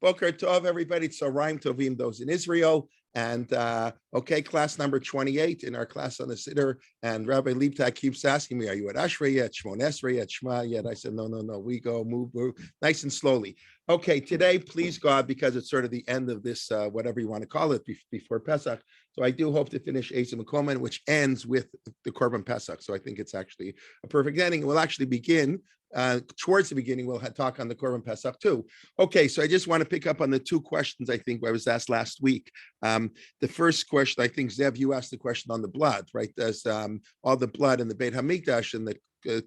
Boker Tov, everybody. So Rhyme Tovim, those in Israel. And okay, class number 28 in our class on the Siddur. And Rabbi Liebtag keeps asking me, are you at Ashrei yet, Shmon Esrei yet, Shema yet? I said, no. We go move nice and slowly. Okay, today, please God, because it's sort of the end of this, whatever you want to call it, before Pesach. So I do hope to finish Um Prohibitions, which ends with the Korban Pesach. So I think it's actually a perfect ending. We'll actually begin towards the beginning. We'll talk on the Korban Pesach too. Okay, so I just want to pick up on the two questions I think I was asked last week. The first question, I think Zev, you asked the question on the blood, right? Does all the blood in the Beit Hamikdash and the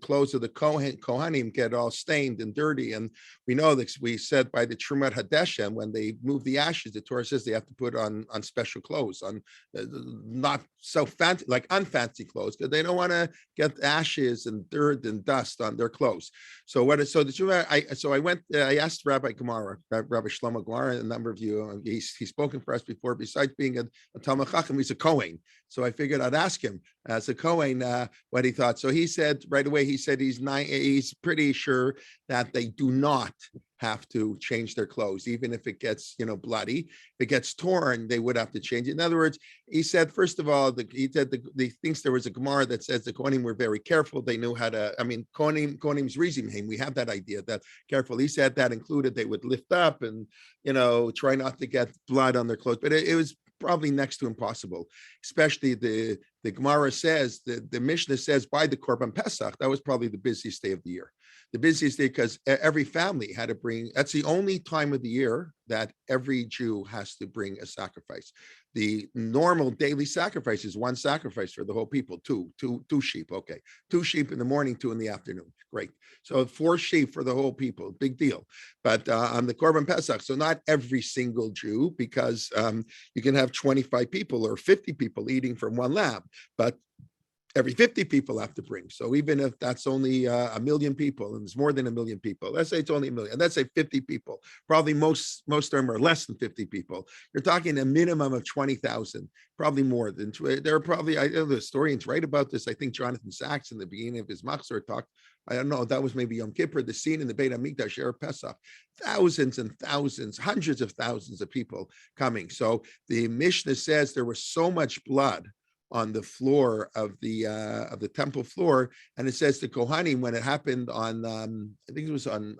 clothes of the Kohanim get all stained and dirty? And we know that we said by the Trumat Hadeshem, when they move the ashes, the Torah says they have to put on special clothes, on not so fancy, like unfancy clothes, because they don't want to get ashes and dirt and dust on their clothes. So what? So the Trumat, I asked Rabbi Gemara, Rabbi Shlomo Gemara, a number of you. He's spoken for us before. Besides being a Talmid Chacham, he's a Kohen. So I figured I'd ask him as a Kohen what he thought. So he said right away, he's pretty sure that they do not have to change their clothes, even if it gets, bloody. If it gets torn, they would have to change it. In other words, he said, first of all, he thinks there was a Gemara that says the Kohanim were very careful. They knew how to, Kohanim's Rizimheim, we have that idea that careful. He said that included they would lift up and, try not to get blood on their clothes. But it was probably next to impossible, especially the Gemara says, the Mishna says by the Korban Pesach, that was probably the busiest day of the year. The busiest day because every family had to bring, that's the only time of the year that every Jew has to bring a sacrifice. The normal daily sacrifice is one sacrifice for the whole people, two sheep, okay. 2 sheep in the morning, 2 in the afternoon, great. So 4 sheep for the whole people, big deal. But on the Korban Pesach, so not every single Jew, because you can have 25 people or 50 people eating from one lamb, but every 50 people have to bring. So even if that's only 1 million people, and it's more than 1 million people, let's say it's only 1 million, let's say 50 people, probably most of them are less than 50 people. You're talking a minimum of 20,000, probably more than, there are probably, I know the historians write about this. I think Jonathan Sachs in the beginning of his Machzor talked, I don't know, that was maybe Yom Kippur, the scene in the Beit HaMikdash, Erev Pesach, thousands and thousands, hundreds of thousands of people coming. So the Mishnah says there was so much blood on the floor of the temple floor, and it says the Kohanim, when it happened on I think it was on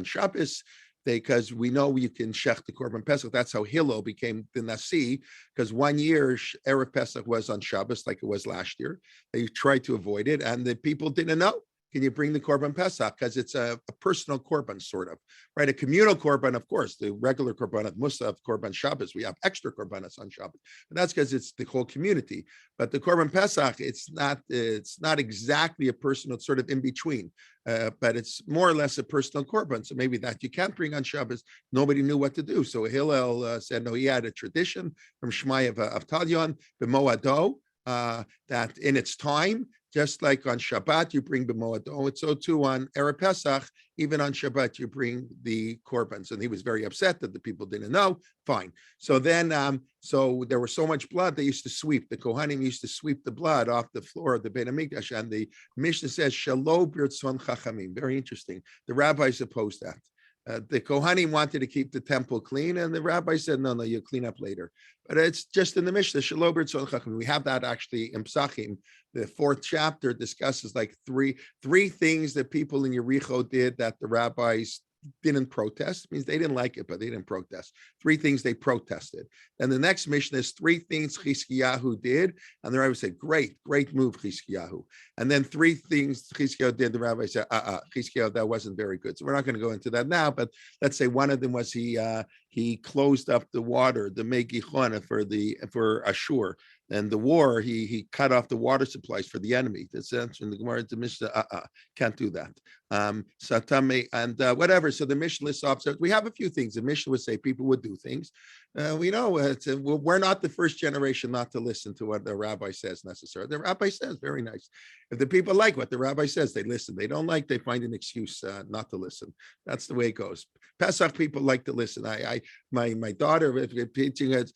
Shabbos, because we know you can shech the Korban Pesach. That's how Hillel became the Nasi, because 1 year Erev Pesach was on Shabbos, like it was last year. They tried to avoid it, and the people didn't know. Can you bring the Korban Pesach? Because it's a personal Korban, sort of, right? A communal Korban, of course, the regular Korbanot Musaf, Korban Shabbos, we have extra Korbanos on Shabbos. But that's because it's the whole community. But the Korban Pesach, it's not exactly a personal, it's sort of in between. But it's more or less a personal Korban. So maybe that you can't bring on Shabbos. Nobody knew what to do. So Hillel said, no, he had a tradition from Shmai of Talyon, B'moado, that in its time, just like on Shabbat, you bring b'moado, so too on Erev Pesach, even on Shabbat, you bring the Korbans. And he was very upset that the people didn't know. Fine. So then, so there was so much blood, they used to sweep. The Kohanim used to sweep the blood off the floor of the Beit HaMikdash. And the Mishnah says, Shalo b'rtzon chachamim. Very interesting. The rabbis opposed that. The Kohanim wanted to keep the temple clean, and the rabbi said, no, you clean up later. But it's just in the Mishnah, Shelo b'rtzon chachamim. We have that actually in Psachim. The 4th chapter discusses like three things that people in Yericho did that the rabbis didn't protest. It means they didn't like it, but they didn't protest. 3 things they protested. And the next Mishnah is 3 things Chizkiyahu did. And the rabbi said, great move, Chizkiyahu. And then 3 things Chizkiyahu did, the rabbi said, Chizkiyahu, that wasn't very good. So we're not going to go into that now, but let's say one of them was he closed up the water, the Megichon for Ashur. And the war, he cut off the water supplies for the enemy. That's answering the Gemara to Mishnah. Can't do that. Satame and whatever. So the Mishnah lists off. So we have a few things. The Mishnah would say people would do things. We know we're not the first generation not to listen to what the rabbi says necessarily. The rabbi says very nice. If the people like what the rabbi says, they listen. They don't like, they find an excuse not to listen. That's the way it goes. Pesach people like to listen. My daughter, teaching us.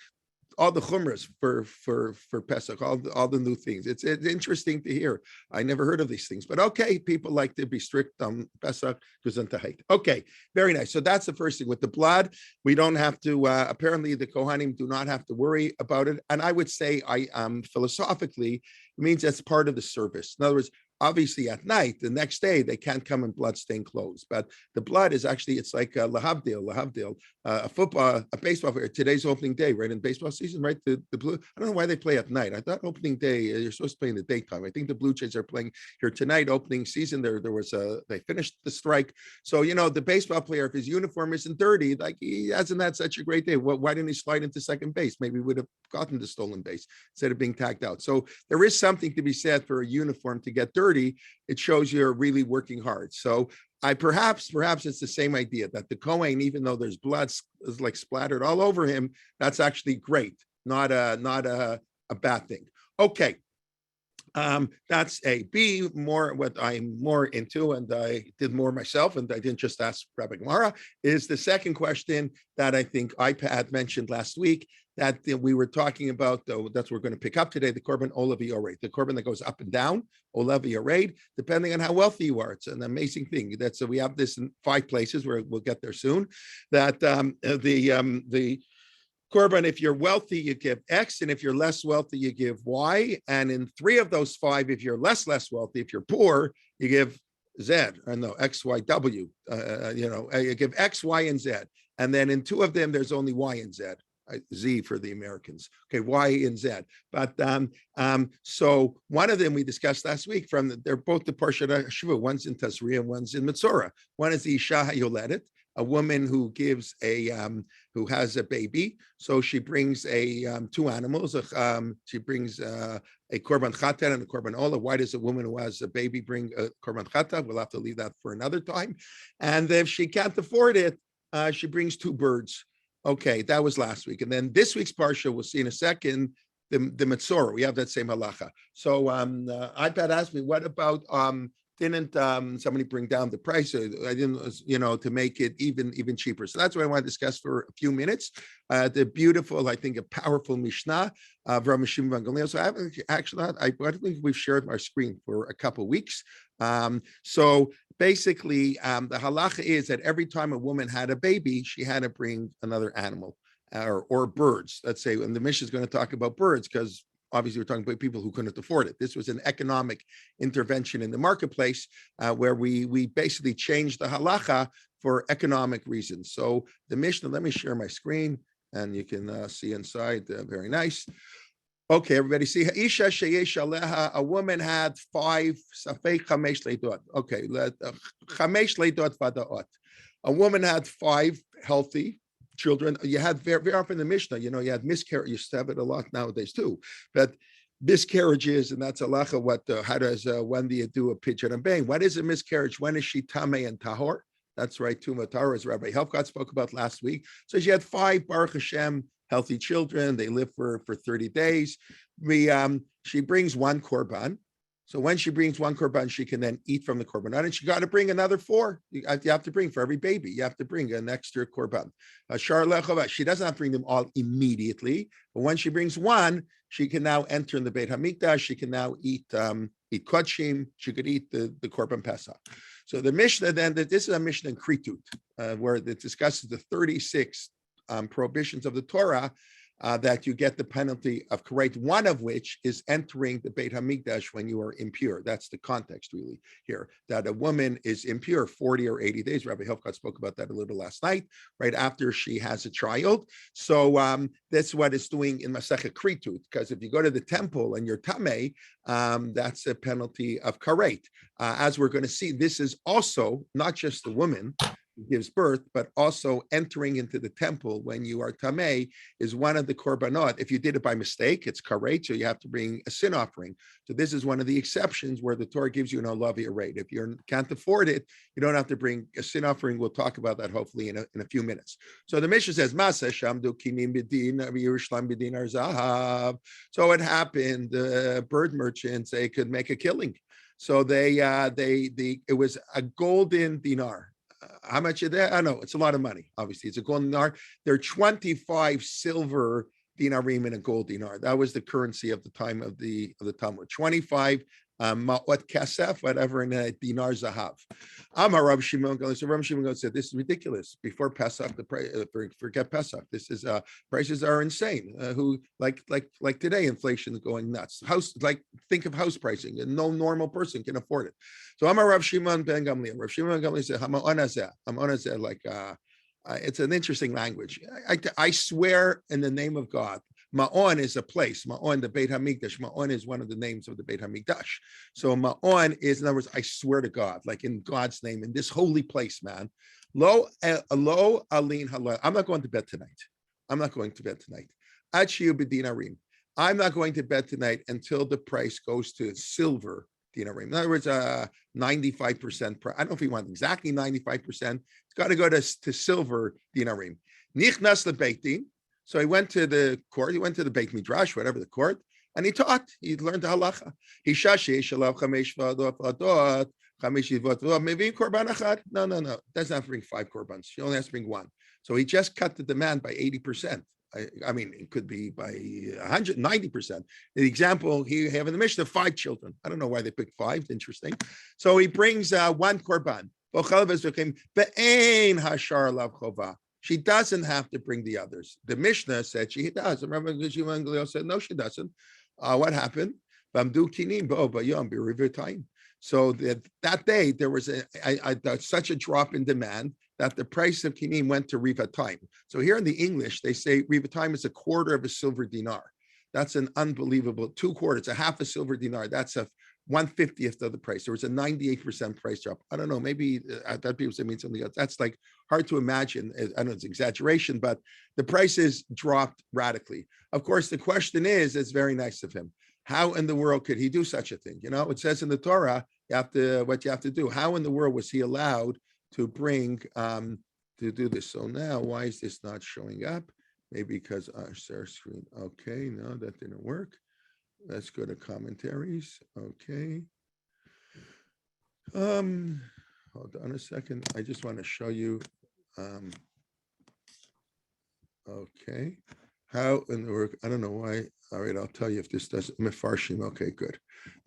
all the chumras for Pesach, all the new things. It's interesting to hear. I never heard of these things, but okay, people like to be strict on Pesach because on Tahit. Okay, very nice. So that's the first thing with the blood. We don't have to. Apparently, the Kohanim do not have to worry about it. And I would say, philosophically, it means that's part of the service. In other words, obviously at night, the next day, they can't come in blood-stained clothes. But the blood is actually, it's like lahavdil, a baseball player. Today's opening day, right, in baseball season, right? The Blue, I don't know why they play at night. I thought opening day, you're supposed to play in the daytime. I think the Blue Jays are playing here tonight, opening season. They finished the strike. So, the baseball player, if his uniform isn't dirty, like he hasn't had such a great day. Why didn't he slide into second base? Maybe we would have gotten the stolen base instead of being tagged out. So there is something to be said for a uniform to get dirty. It shows you're really working hard. So perhaps it's the same idea that the Kohen, even though there's blood is like splattered all over him, that's actually great, not a bad thing. Okay. That's a B. More what I'm more into, and I did more myself, and I didn't just ask Rabbi Gemara, is the second question that I think iPad mentioned last week that we were talking about, though, that's what we're going to pick up today, the Korban Olavi Yored, the Korban that goes up and down, Olavi Yored, depending on how wealthy you are. It's an amazing thing. We have this in 5 places where we'll get there soon, that the Korban, if you're wealthy, you give X, and if you're less wealthy, you give Y. And in 3 of those 5, if you're less wealthy, if you're poor, you give Z, or no, X, Y, W. You give X, Y, and Z. And then in 2 of them, there's only Y and Z. Z for the Americans. Okay, Y and Z. But so one of them we discussed last week. They're both the Parshat Shvu. One's in Tazria and one's in Mitzorah. One is the Isha HaYoledet, a woman who gives who has a baby. So she brings 2 animals. She brings a korban chata and a korban olah. Why does a woman who has a baby bring a korban chata? We'll have to leave that for another time. And if she can't afford it, she brings 2 birds. Okay, that was last week. And then this week's parsha, we'll see in a second, the Mitzorah. We have that same halacha. So iPad asked me, what about didn't somebody bring down the price? I didn't, to make it even cheaper. So that's what I want to discuss for a few minutes. The beautiful, I think, a powerful Mishnah of Rabbi Shimon ben Gamliel. So I think we've shared our screen for a couple of weeks. So basically, the halacha is that every time a woman had a baby, she had to bring another animal or birds. Let's say, and the Mishnah is going to talk about birds because obviously we're talking about people who couldn't afford it. This was an economic intervention in the marketplace where we basically changed the halacha for economic reasons. So the Mishnah, let me share my screen and you can see inside, very nice. Okay, everybody see, Isha sheyesh aleha, a woman had 5 safei chamesh leidot. Okay, chamesh leidot vadaot. A woman had 5 healthy children. You had very often in the Mishnah, you had miscarriage. You used to have it a lot nowadays too, but miscarriages, and that's halacha. How does when do you do a pigeon and bang? What is a miscarriage? When is she tamei and tahor? That's right, Tuma Tahor, as Rabbi Helfgott spoke about last week. So she had 5 Baruch Hashem healthy children. They live for 30 days. She brings 1 korban. So when she brings 1 korban, she can then eat from the korbanot, and she got to bring another 4. You have to bring for every baby. You have to bring an extra korban. She doesn't have to bring them all immediately, but when she brings 1, she can now enter in the Beit Hamikdash. She can now eat kodshim. She could eat the korban pesach. So the Mishnah then, this is a Mishnah in Kritut, where it discusses the 36 prohibitions of the Torah that you get the penalty of karet, one of which is entering the Beit HaMikdash when you are impure. That's the context really here, that a woman is impure 40 or 80 days. Rabbi Helfgott spoke about that a little last night, right after she has a child. So that's what it's doing in Masechet Kritut, because if you go to the temple and you're tamei, that's a penalty of karet. As we're going to see, this is also not just the woman who gives birth, but also entering into the temple when you are tamei is one of the korbanot. If you did it by mistake, it's karet, so you have to bring a sin offering. So this is one of the exceptions where the Torah gives you an olavi rate. If you can't afford it, you don't have to bring a sin offering. We'll talk about that hopefully in a few minutes. So the Mishnah says, Masa shamdu kinim b'din Yerushalayim b'din ar zahav. So it happened, the bird merchants, they could make a killing. So it was a golden dinar. How much is that? I know it's a lot of money. Obviously, it's a golden dinar. There are 25 silver dinarim and a gold dinar. That was the currency of the time of the Talmud. 25 ma'ot kasef, whatever, in a dinar zahav. Amar Rav Shimon Gamliel. So Rav Shimon said, "This is ridiculous. Before Pesach, the price, forget Pesach. This is prices are insane. Who like today, inflation is going nuts. Think of house pricing, and no normal person can afford it. So Amar Rav Shimon ben Gamliel. Rav Shimon ben Gamliel said, "Hama'onazeh, like it's an interesting language. I swear in the name of God." Ma'on is a place. Ma'on, the Beit HaMikdash. Ma'on is one of the names of the Beit HaMikdash. So Ma'on is, in other words, I swear to God, like in God's name, in this holy place, man. Lo alin halal. I'm not going to bed tonight. Achiu b'dinarim. I'm not going to bed tonight until the price goes to silver dinarim. In other words, 95% price. I don't know if you want exactly 95%. It's got to go to silver dinarim. Nichnas lebeitin. So he went to the court, he went to the Beit Midrash, whatever the court, and he taught, he learned the halacha. No. Doesn't have to bring 5 korbans. She only has to bring 1. So he just cut the demand by 80%. I mean, it could be by 190%. The example here you have in the Mishna, 5 children. I don't know why they picked 5. Interesting. So he brings 1 korban. She doesn't have to bring the others. The Mishnah said she does. Remember, Gamliel said, no, she doesn't. What happened? So that day, there was such a drop in demand that the price of kinim went to rivatayim. So here in the English, they say rivatayim is a quarter of a silver dinar. That's an unbelievable 2 quarters, a half a silver dinar. That's a 1/50th of the price. There was a 98% price drop. I don't know. Maybe I thought people said mean something else. That's like hard to imagine. I know it's exaggeration, but the prices dropped radically. Of course, the question is, it's very nice of him. How in the world could he do such a thing? You know, it says in the Torah, what you have to do. How in the world was he allowed to bring to do this? So now, why is this not showing up? Maybe because our screen. Okay, no, that didn't work. Let's go to commentaries. Okay. Hold on a second. I just want to show you. Okay. How in the work? I don't know why. All right, I'll tell you if this doesn't. Mefarshim. Okay, good.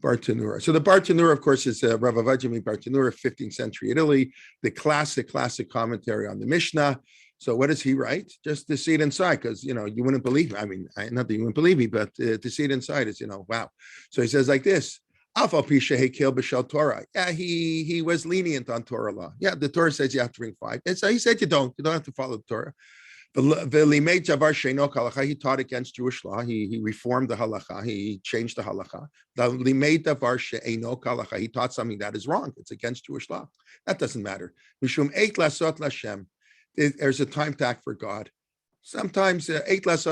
Bartanura. So the Bartanura, of course, is Rav Avadjami Bartanura, 15th century Italy, the classic commentary on the Mishnah. So what does he write? Just to see it inside, because, you wouldn't believe me. I mean, not that you wouldn't believe me, but to see it inside is, wow. So he says like this, Torah. Yeah, he was lenient on Torah law. Yeah, the Torah says you have to bring 5. And so he said you don't have to follow the Torah. He taught against Jewish law. He reformed the halacha. He changed the halacha. He taught something that is wrong. It's against Jewish law. That doesn't matter. There's a time tag for God. Sometimes that's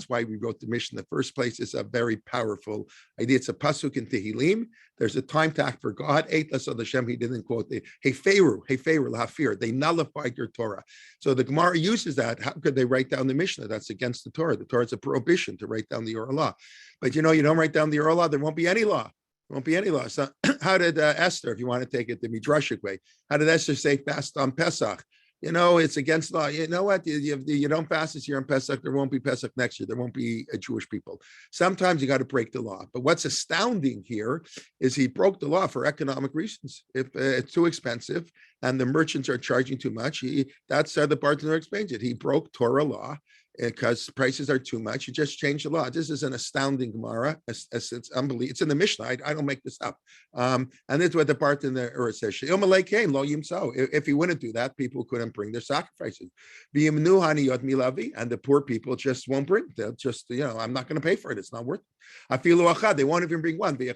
why we wrote the Mishna in the first place. It's a very powerful idea. It's a pasuk in Tehillim. There's a time tag for God. He didn't quote the Hafir. They nullified your Torah. So the Gemara uses that. How could they write down the Mishnah? That's against the Torah. The Torah is a prohibition to write down the Oral law. But you don't write down the Oral law, there won't be any law. There won't be any law. So how did Esther, if you want to take it the Midrashic way, how did Esther say fast on Pesach? It's against law. You know what? You don't fast this year on Pesach, there won't be Pesach next year. There won't be a Jewish people. Sometimes you got to break the law. But what's astounding here is he broke the law for economic reasons. If it's too expensive and the merchants are charging too much, that's how the bartender explains it. He broke Torah law because prices are too much. You just changed the law. This is an astounding Gemara. It's unbelievable. It's in the Mishnah. I don't make this up. And it's what the part in the or it says. If he wouldn't do that, people couldn't bring their sacrifices. And the poor people just won't bring. They'll just, I'm not going to pay for it. It's not worth it. They won't even bring one. And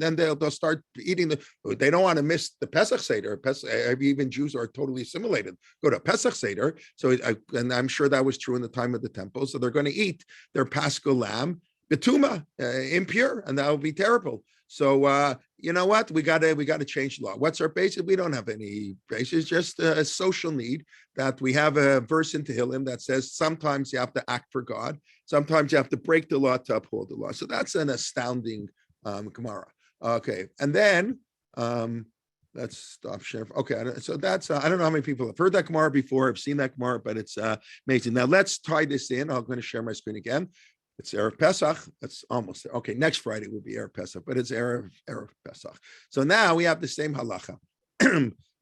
then they'll start eating they don't want to miss the Pesach Seder. Even Jews are totally assimilated. Go to Pesach Seder. So, and I'm sure that was true in the time of the temple. So they're going to eat their Paschal lamb, betuma, impure, and that will be terrible. So you know what? We got to change the law. What's our basis? We don't have any basis. Just a social need that we have a verse in Tehillim that says sometimes you have to act for God. Sometimes you have to break the law to uphold the law. So that's an astounding Gemara. Okay, and then Let's stop sharing. Okay, so that's I don't know how many people have heard that Gemara before, have seen that Gemara, but it's amazing. Now let's tie this in. I'm going to share my screen again. It's Erev Pesach. It's almost there. Okay, next Friday will be Erev Pesach, but it's Erev Pesach. So now we have the same halacha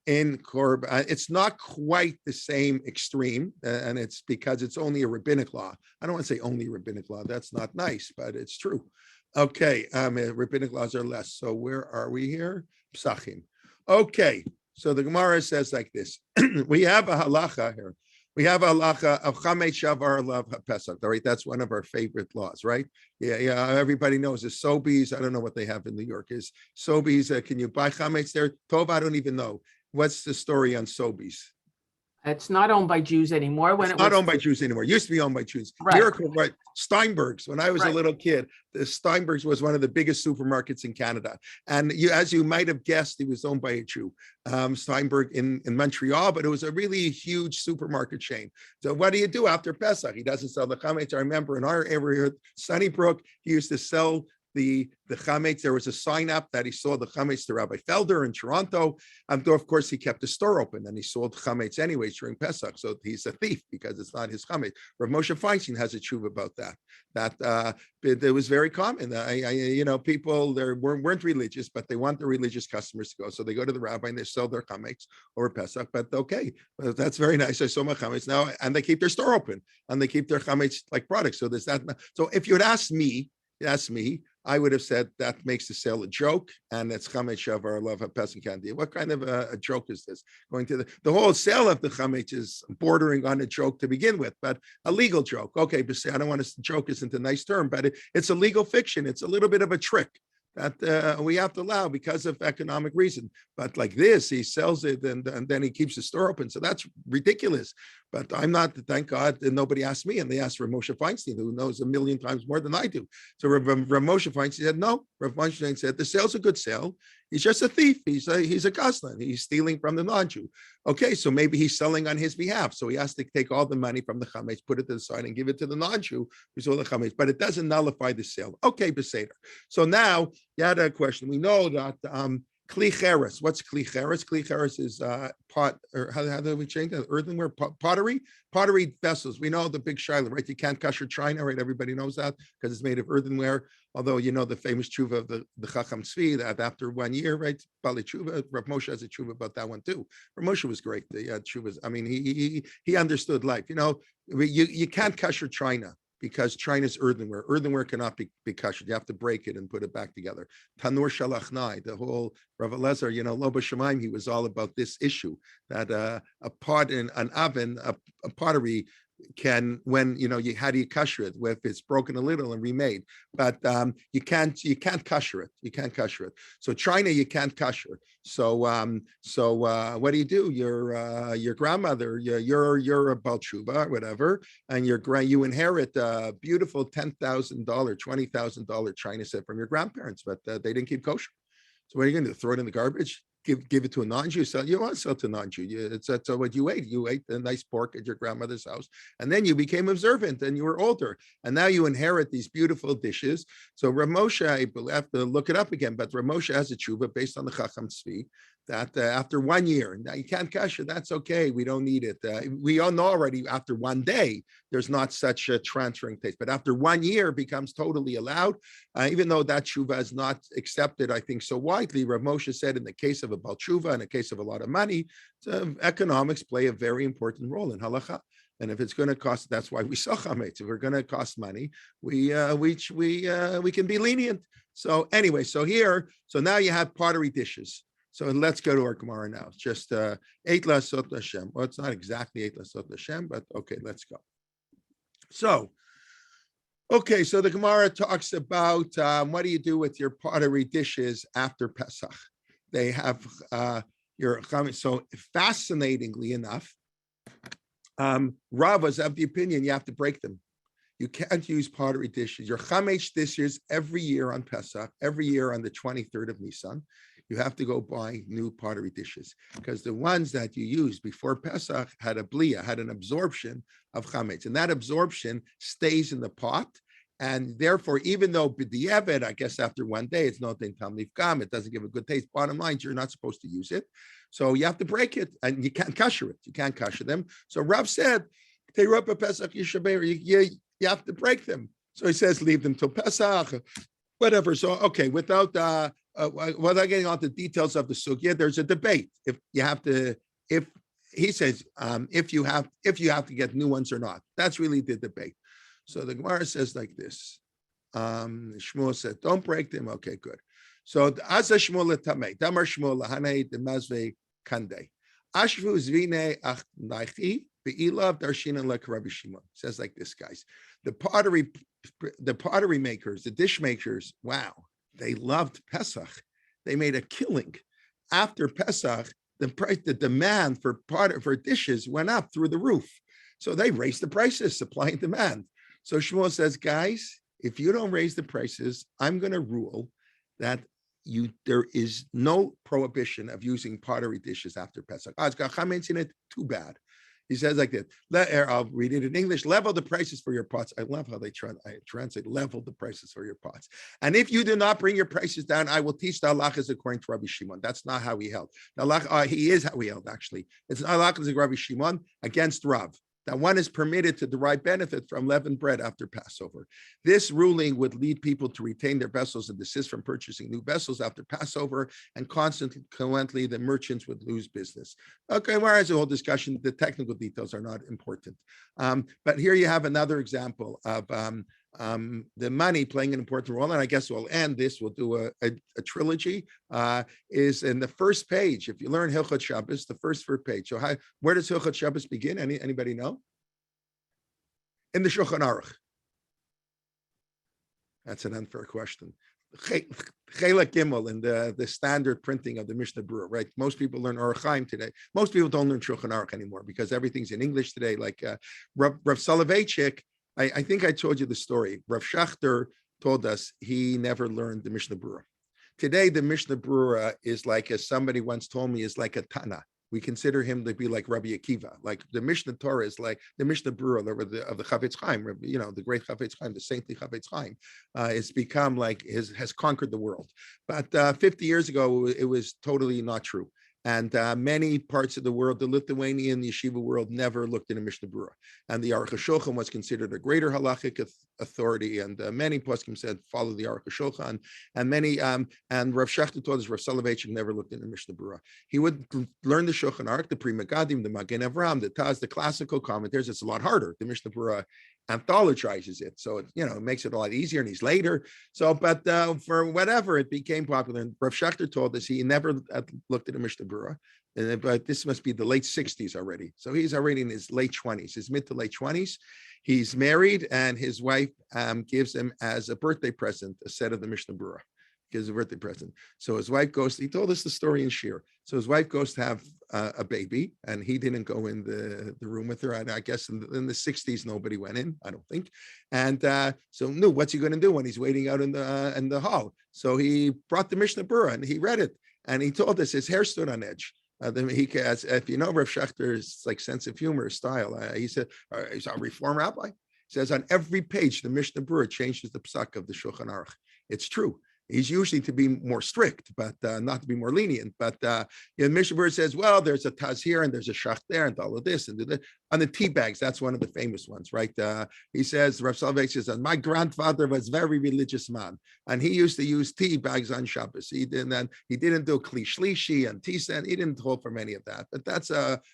in Korban. It's not quite the same extreme, and it's because it's only a rabbinic law. I don't want to say only rabbinic law. That's not nice, but it's true. Okay, rabbinic laws are less. So where are we here? Psachim. Okay, so the Gemara says like this. We have a halacha here. We have a halacha of chametz shavar alav haPesach. All right, that's one of our favorite laws, right? Yeah. Everybody knows the Sobeys. I don't know what they have in New York. Is Sobeys? Can you buy chametz there? Tov, I don't even know. What's the story on Sobeys? It's not owned by Jews anymore. It's not owned by Jews anymore. It used to be owned by Jews. Right. Miracle, right? Steinberg's. When I was a Right. little kid, the Steinberg's was one of the biggest supermarkets in Canada. And as you might have guessed, it was owned by a Jew. Steinberg in Montreal, but it was a really huge supermarket chain. So what do you do after Pesach? He doesn't sell the chametz. I remember in our area here, Sunnybrook, he used to sell the chametz. There was a sign up that he sold the chametz to Rabbi Felder in Toronto. Though of course he kept the store open and he sold chametz anyways during Pesach. So he's a thief because it's not his chametz. Rav Moshe Feinstein has a tshuva about that. It was very common. People there weren't religious, but they want the religious customers to go. So they go to the rabbi and they sell their chametz over Pesach. But okay, that's very nice. I sold my chametz now, and they keep their store open and they keep their chametz like products. So there's that. So if you had asked me, I would have said that makes the sale a joke, and it's chametz shavar alav haPesach candy. What kind of a joke is this? Going to the whole sale of the chametz is bordering on a joke to begin with, but a legal joke. Okay, but I don't want to joke isn't a nice term, but it's a legal fiction. It's a little bit of a trick that we have to allow because of economic reason. But like this, he sells it and then he keeps the store open. So that's ridiculous. But I'm not, thank God, and nobody asked me. And they asked Rav Moshe Feinstein, who knows a million times more than I do. So Rav Moshe Feinstein said, no. Rav Feinstein said, the sale's a good sale. He's just a thief. He's a gosling. He's stealing from the non-Jew. Okay, so maybe he's selling on his behalf. So he has to take all the money from the chametz, put it to the side, and give it to the non-Jew who's all the chametz. But it doesn't nullify the sale. Okay, Beseder. So now you had a question. We know that kli cheres. What's kli cheres? Kli cheres is pot, or how do we change that? Earthenware, pottery vessels. We know the big shiloh, right? You can't kosher china, right? Everybody knows that because it's made of earthenware. Although you know the famous tshuva of the Chacham Tzvi that after 1 year, right? Bali tshuva. Rav Moshe has a tshuva about that one too. Rav Moshe was great. The tshuvas. I mean, he understood life. You can't kosher china, because China's earthenware. Earthenware cannot be kasher. You have to break it and put it back together. Tanur shalachnai, the whole Rav Elazar, Lo B'Shamayim, he was all about this issue that a pot in an oven, a pottery can, when how do you kasher it if it's broken a little and remade, but you can't kasher it. You can't kasher it. So China, you can't kasher. So what do? Your grandmother, you're a Baal Tshuva or whatever, and you inherit a beautiful $10,000, $20,000 China set from your grandparents, but they didn't keep kosher. So what are you going to do? Throw it in the garbage? Give it to a non-Jew? You want to sell to a non-Jew. That's what you ate. You ate the nice pork at your grandmother's house, and then you became observant, and you were older, and now you inherit these beautiful dishes. So Rav Moshe, I have to look it up again, but Rav Moshe has a tshuva based on the Chacham Tzvi that after 1 year, now you can't kasher. That's okay. We don't need it. We all know already after 1 day, there's not such a transferring taste, but after 1 year becomes totally allowed. Even though that tshuva is not accepted, I think, so widely. Rav Moshe said in the case of a Baal Tshuva, in a case of a lot of money, economics play a very important role in halacha. And if it's going to cost, that's why we sell chametz. If we're going to cost money, we can be lenient. So anyway, so now you have pottery dishes. So let's go to our Gemara now. It's just eight lasot Hashem. Well, it's not exactly eight lasot Hashem, but okay, let's go. So the Gemara talks about what do you do with your pottery dishes after Pesach? They have your chametz. So fascinatingly enough, Rav was of the opinion you have to break them. You can't use pottery dishes. Your chametz dishes every year on Pesach, every year on the 23rd of Nisan, you have to go buy new pottery dishes because the ones that you used before Pesach had a blia, had an absorption of chametz, and that absorption stays in the pot And therefore, even though b'diavad, I guess after one day, it's not in tam nifgam, it doesn't give a good taste. Bottom line, you're not supposed to use it. So you have to break it, and you can't kosher it. You can't kosher them. So Rav said, you have to break them. So he says, leave them till Pesach, whatever. So, okay, without getting on the details of the sugya, there's a debate. If you have to, if he says, if you have to get new ones or not. That's really the debate. So the Gemara says like this. Shmuel said, don't break them. Okay, good. So Asa Shmuel Tamei, Damar Shmuel Lahanei the Mazve Kande. Ashvu Zvine Ach Naichi, Be'ilav Darshina Lek Rabbi Shimon. Says like this, guys. The pottery makers, the dish makers, wow, they loved Pesach. They made a killing. After Pesach, the demand for dishes went up through the roof. So they raised the prices, supply and demand. So Shmuel says, guys, if you don't raise the prices, I'm going to rule that there is no prohibition of using pottery dishes after Pesach. Too bad. He says like this. I'll read it in English. Level the prices for your pots. I love how they translate. Level the prices for your pots. And if you do not bring your prices down, I will teach the halachas according to Rabbi Shimon. That's not how he held. He is how he held, actually. It's halachas of Rabbi Shimon against Rav. That one is permitted to derive benefit from leavened bread after Passover. This ruling would lead people to retain their vessels and desist from purchasing new vessels after Passover, and consequently, the merchants would lose business. Okay, whereas the whole discussion, the technical details are not important. But here you have another example of the money playing an important role, and I guess we'll end this. We'll do a trilogy. Is in the first page. If you learn Hilchot Shabbos, the first page. So where does Hilchot Shabbos begin? Anybody know? In the Shulchan Aruch. That's an unfair question. Chelek Gimel in the standard printing of the Mishnah Berurah, right? Most people learn Orach Chaim today. Most people don't learn Shulchan Aruch anymore because everything's in English today. Like Rav Soloveitchik, I think I told you the story. Rav Schachter told us he never learned the Mishnah Berurah. Today, the Mishnah Berurah is like, as somebody once told me, is like a Tana. We consider him to be like Rabbi Akiva. Like the Mishnah Torah is like the Mishnah Berurah of the Chavetz Chaim, the great Chavetz Chaim, the saintly Chavetz Chaim. It's become like has conquered the world. But 50 years ago, it was totally not true. And many parts of the world, the Lithuanian yeshiva world, never looked at a Mishnah Berurah. And the Aruch HaShulchan was considered a greater halachic authority. And many poskim said, follow the Aruch HaShulchan. And and Rav Schachter taught us Rav Soloveitchik never looked at a Mishnah Berurah. He would learn the Shulchan Aruch, the Pri Megadim, the Magen Avraham, the Taz, the classical commentaries. It's a lot harder. The Mishnah Berurah anthologizes it, so it makes it a lot easier, and he's later. So, but for whatever, it became popular. And Rav Schachter told us he never looked at a Mishnah Berurah, but this must be the late 60s already. So he's already in his late 20s, his mid to late 20s. He's married, and his wife gives him as a birthday present a set of the Mishnah Berurah. Gives a birthday present. So his wife goes, he told us the story in Shir. So his wife goes to have a baby, and he didn't go in the room with her. I guess in the 60s, nobody went in, I don't think. And so no, what's he going to do when he's waiting out in the hall? So he brought the Mishnah Berurah, and he read it. And he told us his hair stood on edge. If you know Rav Schachter's like sense of humor style, he said, he's a Reform rabbi. He says on every page, the Mishnah Berurah changes the psak of the Shulchan Aruch. It's true. He's usually to be more strict, but not to be more lenient. But Mishnah Berurah says, well, there's a taz here and there's a shach there and all of this and that. On the tea bags, that's one of the famous ones, right? He says, Rav Soloveitchik says, my grandfather was a very religious man, and he used to use tea bags on Shabbos. He didn't do kli shlishi and tisa. He didn't hold from any of that. But that's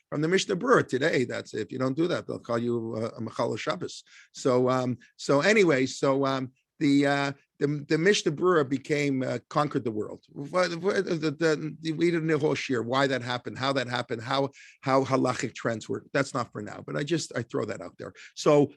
from the Mishnah Berurah today. That's if you don't do that, they'll call you a machal Shabbos. The Mishnah Berurah became conquered the world. We didn't know Shir, why that happened, how halachic trends were. That's not for now, but I throw that out there. So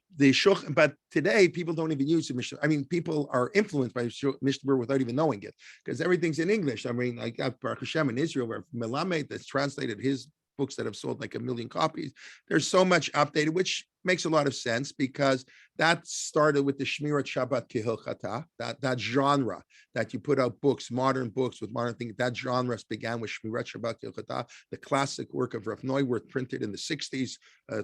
but today people don't even use the Mishnah. I mean, people are influenced by Mishnah Berurah without even knowing it, because everything's in English. I mean, I got Baruch Hashem in Israel, where Melamed that's translated his books that have sold like 1 million copies. There's so much updated, which makes a lot of sense because That started with the Shmirat Shabbat Kehilchata, that genre that you put out books, modern books with modern things. That genre began with Shmirat Shabbat Kehilchata, the classic work of Rav Neuwirth, printed in the 60s,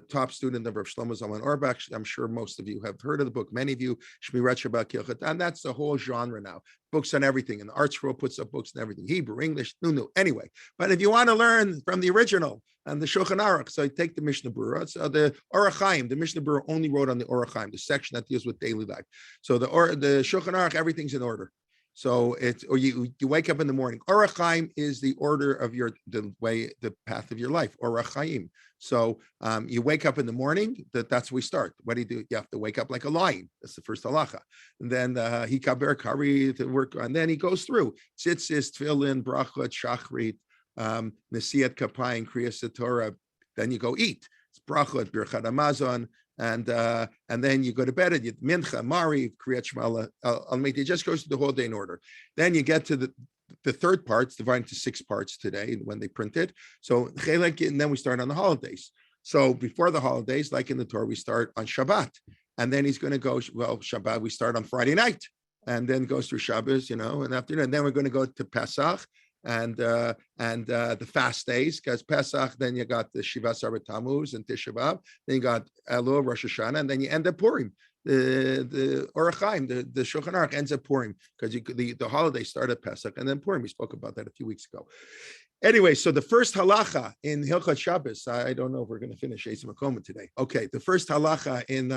top student of Rav Shlomo Zalman Auerbach. I'm sure most of you have heard of the book, many of you, Shmirat Shabbat Kehilchata, and that's the whole genre now. Books on everything, and the Art Scroll puts up books on everything, Hebrew, English, new. Anyway, but if you want to learn from the original and the Shulchan Aruch, so you take the Mishnah Berurah. So the Orach Chaim, the Mishnah Berurah only wrote on the Orach Chaim, the section that deals with daily life. So the Shulchan Aruch, everything's in order. So you wake up in the morning. Orach Chaim is the order of the path of your life. Orach Chaim. So you wake up in the morning. That's where we start. What do? You have to wake up like a lion. That's the first halacha. And then hikaber kari to work, and then he goes through tzitzis, tefillin, brachot, shachrit, nesiat kapayim, kriyas Torah. Then you go eat. It's brachot, birchat hamazon. And then you go to bed, and you mincha, mariv, kriyat shema al-meit. It just goes through the whole day in order. Then you get to the third part's divided into 6 parts today when they print it. So and then we start on the holidays. So before the holidays, like in the Torah, we start on Shabbat, and then he's going to go. Well, Shabbat we start on Friday night, and then goes through Shabbos, and afternoon. And then we're going to go to Pesach. And the fast days, because Pesach, then you got the Shiva Asar Tammuz and Tisha B'Av, then you got Elul, Rosh Hashanah, and then you end up Purim. The Orach Chaim, the Shulchan Aruch ends up Purim, because the holidays start at Pesach and then Purim. We spoke about that a few weeks ago. Anyway, so the first halacha in Hilchot Shabbos, I don't know if we're going to finish Eis Makoma today. Okay, the first halacha in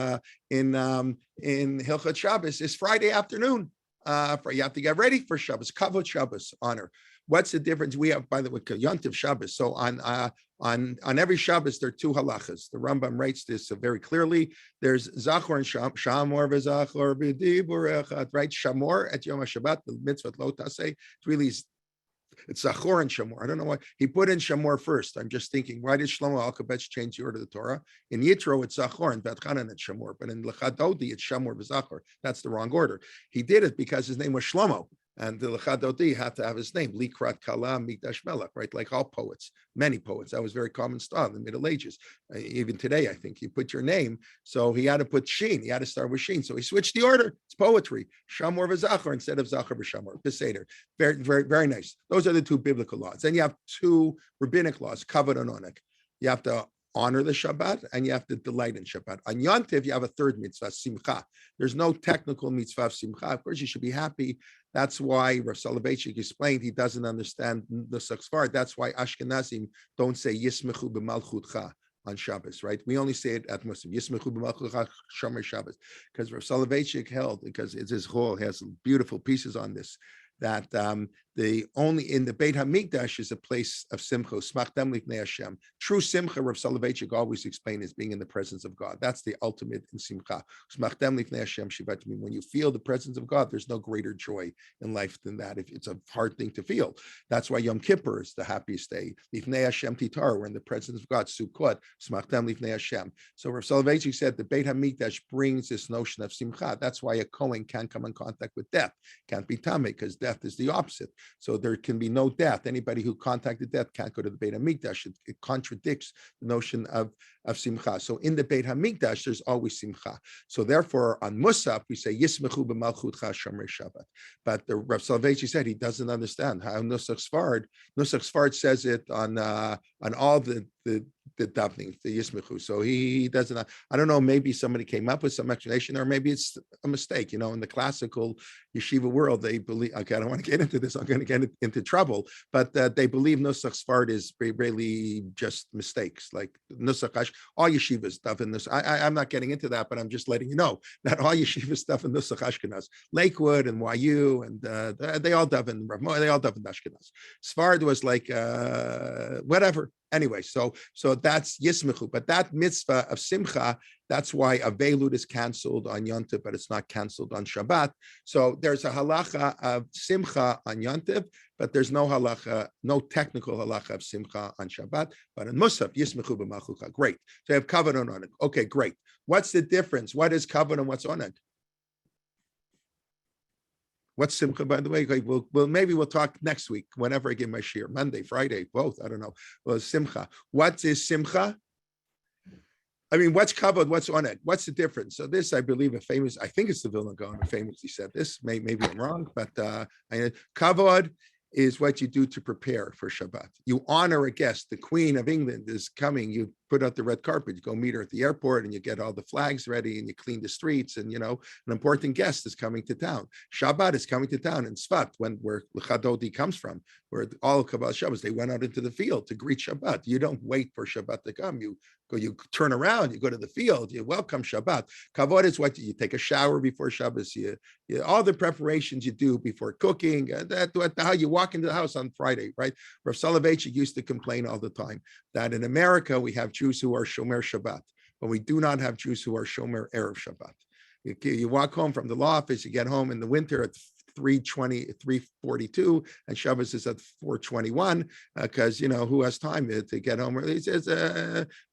Hilchot Shabbos is Friday afternoon. You have to get ready for Shabbos, Kavod Shabbos, honor. What's the difference? We have, by the way, Yontiv Shabbos. So on every Shabbos, there are 2 halachas. The Rambam writes this very clearly. There's Zachor and Shamor v'Zachor b'Dibur Echad, right? Shamor at Yom HaShabbat, the mitzvah lo taseh. It's Zachor and Shamor. I don't know why he put in Shamor first. I'm just thinking, why did Shlomo Alkabetz change the order of the Torah? In Yitro, it's Zachor, and Betchanan, it's Shamor. But in Lechadodi, it's Shamor v'Zachor. That's the wrong order. He did it because his name was Shlomo. And the Lechadodi had to have his name, Likrat Kala Mikdash Melech, right? Like all poets, many poets. That was very common style in the Middle Ages. Even today, I think you put your name. So he had to put Sheen. He had to start with Sheen. So he switched the order. It's poetry. Shamor v'Zachor instead of Zachor v'Shamor. Beseder. Very, very, very nice. Those are the 2 biblical laws. Then you have 2 rabbinic laws, Kavod and Oneg. You have to honor the Shabbat, and you have to delight in Shabbat. On Yontiv, you have a 3rd mitzvah, Simcha. There's no technical mitzvah of Simcha. Of course, you should be happy. That's why Rav Soloveitchik explained he doesn't understand the Sfard. That's why Ashkenazim don't say Yismechu b'malchutcha on Shabbos, right? We only say it at Muslim, Yismechu b'malchutcha shomer Shabbos, because Rav Soloveitchik held, because it's his whole, has beautiful pieces on this, that the only in the Beit HaMikdash is a place of simcha, smachtem lifnei Hashem. True simcha, Rav Soloveitchik always explained, is being in the presence of God. That's the ultimate in simcha. Smachtem lifnei Hashem shivat mim. When you feel the presence of God, there's no greater joy in life than that. If it's a hard thing to feel, that's why Yom Kippur is the happiest day. Lifnei Hashem titar, we're in the presence of God. Sukkot, smachtem lifnei Hashem. So Rav Soloveitchik said the Beit HaMikdash brings this notion of simcha. That's why a Kohen can't come in contact with death, can't be tamei, because death is the opposite. So there can be no death. Anybody who contacted death can't go to the Beit HaMikdash. It contradicts the notion of simcha. So in the Beit HaMikdash, there's always simcha. So therefore, on Musaf, we say Yismechu b'malchutcha shomer Shabbat. But the Rav Soloveitchik said he doesn't understand how Nusach Sfard says it on all the davening, the Yismechu. So he doesn't. I don't know. Maybe somebody came up with some explanation, or maybe it's a mistake. In the classical yeshiva world, they believe. Okay, I don't want to get into this. I'm going to get into trouble. But they believe Nusach Sfard is really just mistakes. Like Nusach, all yeshiva stuff in this. I'm not getting into that, but I'm just letting you know that all yeshiva stuff in Nusach Ashkenaz, Lakewood and YU, and they all daven. They all daven Ashkenaz. Sfard was like whatever. Anyway, so that's Yismechu, but that mitzvah of Simcha, that's why Avelut is canceled on Yontiv, but it's not canceled on Shabbat. So there's a halacha of Simcha on Yontiv, but there's no halacha, no technical halacha of Simcha on Shabbat. But in Musaf, Yismechu b'malchucha. Great. So you have kavod and oneg. Okay, great. What's the difference? What is kavod and what's oneg? What's Simcha, by the way? Okay, maybe we'll talk next week, whenever I give my shir, Monday, Friday, both, I don't know. Well, Simcha. What is Simcha? I mean, what's kavod? What's on it? What's the difference? So this, I believe, I think it's the Vilna Gaon who famously said this. Maybe I'm wrong, but kavod is what you do to prepare for Shabbat. You honor a guest. The Queen of England is coming. You put out the red carpet. You go meet her at the airport, and you get all the flags ready, and you clean the streets. And an important guest is coming to town. Shabbat is coming to town in Sfat, where L'chadodi comes from, where all of Kabbalah Shabbos, they went out into the field to greet Shabbat. You don't wait for Shabbat to come. You turn around, you go to the field, you welcome Shabbat. Kavod is what you take a shower before Shabbos, all the preparations you do before cooking, how you walk into the house on Friday, right? Rav Soloveitchik used to complain all the time that in America, we have Jews who are Shomer Shabbat, but we do not have Jews who are Shomer Erev Shabbat. You walk home from the law office, you get home in the winter at 3:42, and Shabbos is at 4:21, because who has time to get home? He says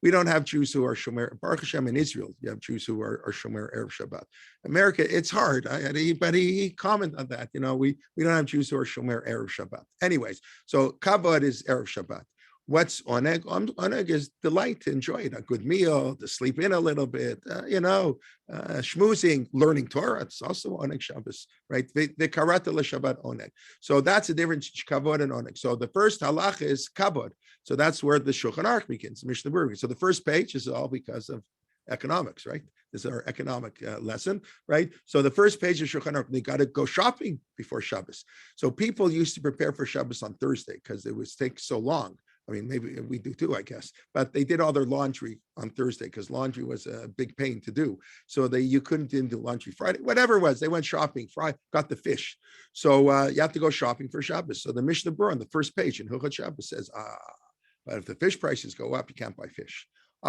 we don't have Jews who are Shomer. Baruch Hashem, in Israel, you have Jews who are Shomer Erev Shabbat. America, it's hard, but he commented on that. We don't have Jews who are Shomer Erev Shabbat. Anyways, so Kavod is Erev Shabbat. What's oneg? Oneg is delight to enjoy it, a good meal, to sleep in a little bit, schmoozing, learning Torah. It's also oneg Shabbos, right? The karata l'Shabbat oneg. So that's the difference between kavod and oneg. So the first halach is kavod. So that's where the Shulchan Aruch begins, Mishna begins. So the first page is all because of economics, right? This is our economic lesson, right? So the first page of Shulchan Aruch, they got to go shopping before Shabbos. So people used to prepare for Shabbos on Thursday because it would take so long. I mean, maybe we do too, I guess. But they did all their laundry on Thursday because laundry was a big pain to do. So you couldn't do laundry Friday, whatever it was. They went shopping Friday, got the fish. So you have to go shopping for Shabbos. So the Mishnah Berurah on the first page in Hilchot Shabbos says, but if the fish prices go up, you can't buy fish.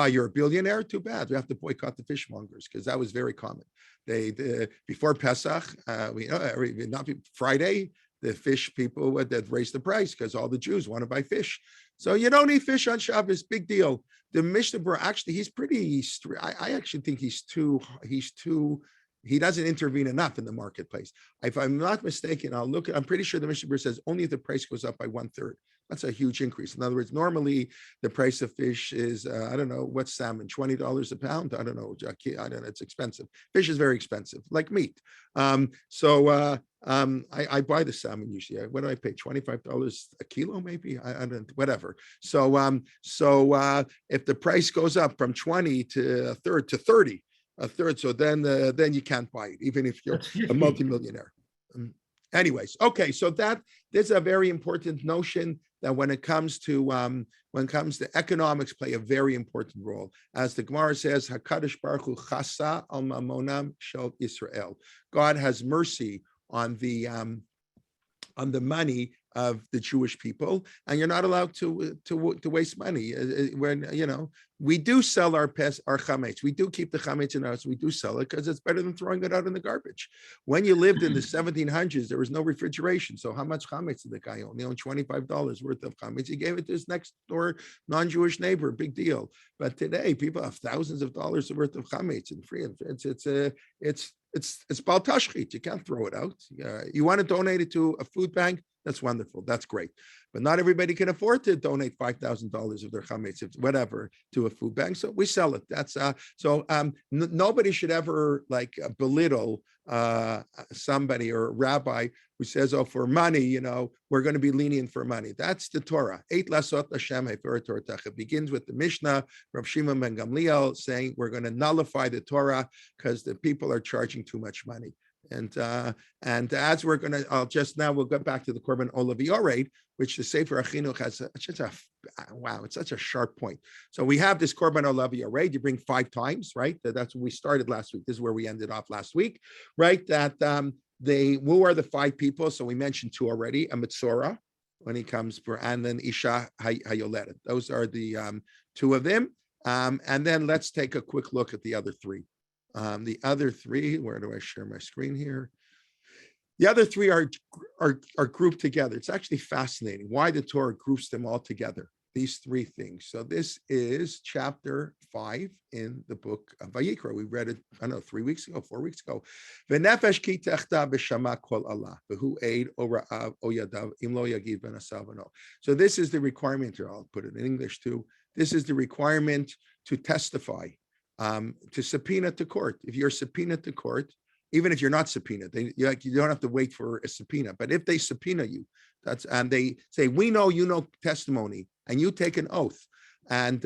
You're a billionaire? Too bad. We have to boycott the fishmongers because that was very common. Before Pesach, Friday, the fish people that raise the price because all the Jews want to buy fish. So you don't eat fish on Shabbos, big deal. The Mishnah Berurah, actually, he's pretty, I actually think he doesn't intervene enough in the marketplace. If I'm not mistaken, I'm pretty sure the Mishnah Berurah says only if the price goes up by 1/3. That's a huge increase. In other words, normally the price of fish is, I don't know, what's salmon, $20 a pound? I don't know, it's expensive. Fish is very expensive, like meat. I buy the salmon usually. What do I pay? $25 a kilo, maybe? I don't, whatever. So if the price goes up from 20 to a third to 30, a third, so then you can't buy it, even if you're a multimillionaire. Anyways, okay, so there's a very important notion that when it comes to economics, play a very important role. As the Gemara says, Hakadosh Baruch Hu chasa al mamonam shel Israel. God has mercy on the money of the Jewish people, and you're not allowed to waste money. When we do sell our chametz, we do keep the chametz in our house. We do sell it because it's better than throwing it out in the garbage. When you lived in the 1700s, there was no refrigeration. So how much chametz did the guy own? He owned $25 worth of chametz. He gave it to his next door non-Jewish neighbor. Big deal. But today, people have thousands of dollars worth of chametz and free. It's bal tashchit. You can't throw it out. You want to donate it to a food bank? That's wonderful. That's great. But not everybody can afford to donate $5,000 of their chametz, whatever, to a food bank. So we sell it. That's nobody should ever belittle somebody or a rabbi who says, "Oh, for money, we're going to be lenient for money." That's the Torah. Eight lasot Asham hefer Torah. It begins with the Mishna, Rav Shimon ben Gamliel saying we're going to nullify the Torah because the people are charging too much money. And as we're going to, we'll get back to the Korban Olav, which the Sefer Achinuch has it's such a sharp point. So we have this Korban Olav Yored, you bring 5 times, right? That's when we started last week. This is where we ended off last week, right? That who are the 5 people? So we mentioned 2 already, a Metzora, when he comes for, and then Isha Hayoledet. Those are the 2 of them. And then let's take a quick look at the other 3. The other 3, where do I share my screen here? The other 3 are grouped together. It's actually fascinating why the Torah groups them all together, these 3 things. So this is chapter 5 in the book of Vayikra. We read it, 4 weeks ago. V'nefesh ki techta b'shama kol Allah, v'hu eid o ra'av o yadav im lo yagiv ben asavano. So this is the requirement here. I'll put it in English too. This is the requirement to testify to subpoena to court. If you're subpoenaed to court, even if you're not subpoenaed, you don't have to wait for a subpoena. But if they subpoena you, and they say, we know you know testimony, and you take an oath, and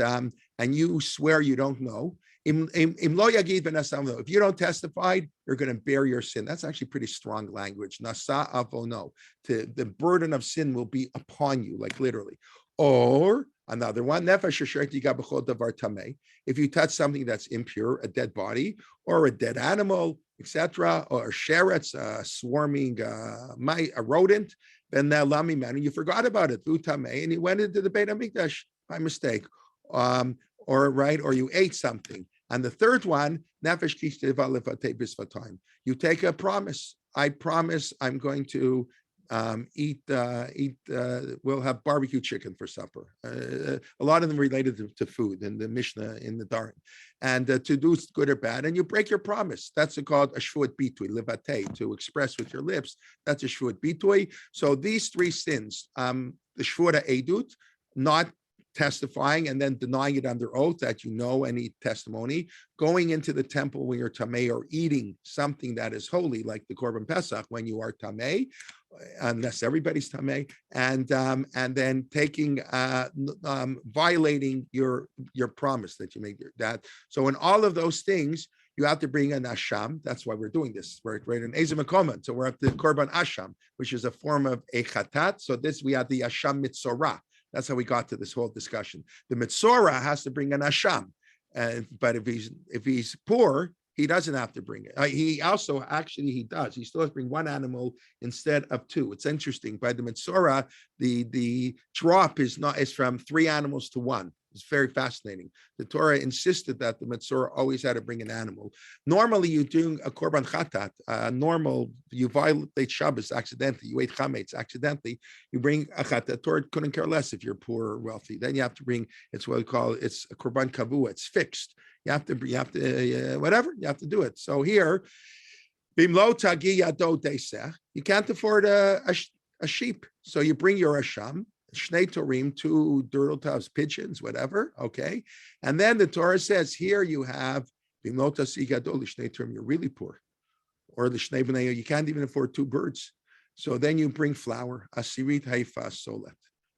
you swear you don't know. If you don't testify, you're going to bear your sin. That's actually pretty strong language. Nasa avono. The burden of sin will be upon you, like literally. Or another one, if you touch something that's impure, a dead body, or a dead animal, etc., or sheretz, swarming a rodent, then lami man, you forgot about it, and you went into the Beit HaMikdash by mistake, or you ate something. And the third one, you take a promise. I promise I'm going to we'll have barbecue chicken for supper. A lot of them related to food in the Mishna, in the Darim, and to do good or bad, and you break your promise. That's called a shvuat bitui, livate, to express with your lips. That's a shvuat bitui. So these three sins, the shvuat edut, not testifying and then denying it under oath that you know any testimony, going into the temple when you're tamei, or eating something that is holy, like the Korban Pesach, when you are tamei, unless everybody's tamei, and then taking violating your promise that you made. That so in all of those things, you have to bring an Asham. That's why we're doing this. We're right in Ezim Kelman. So we're at the Korban Asham, which is a form of a chatat. So this, we have the Asham Mitzorah. That's how we got to this whole discussion. The Mitzorah has to bring an Asham, but if he's poor, he doesn't have to bring it. He also, actually, he does. He still has to bring one animal instead of two. It's interesting. By the Mitzorah, the drop is from 3 animals to 1. It's very fascinating. The Torah insisted that the Mitzorah always had to bring an animal. Normally, you're doing a Korban Chatat. You violate Shabbos accidentally. You ate Chametz accidentally. You bring a Chatat. The Torah couldn't care less if you're poor or wealthy. Then you have to bring, it's what we call, it's a Korban Kavua. It's fixed. You have to whatever, you have to do it. So here, you can't afford a sheep. So you bring your Asham, Shnei Torim, 2 turtles, pigeons, whatever, okay? And then the Torah says, here you have, you're really poor. Or the Shnei B'nei, you can't even afford 2 birds. So then you bring flour, asirit haifa solet.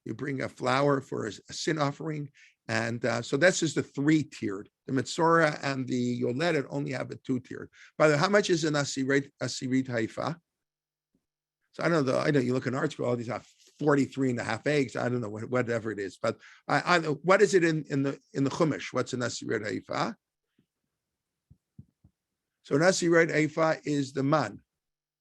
You bring a flour for a sin offering. And so that's just the 3-tiered. The Mitzorah and the Yoledet only have a 2-tiered. By the way, how much is an asirit haifa? So I don't know, you look in art school, all these have 43 and a half eggs. I don't know, whatever it is. But I what is it in the Chumash? What's an asirit haifa? So an asirit haifa is the man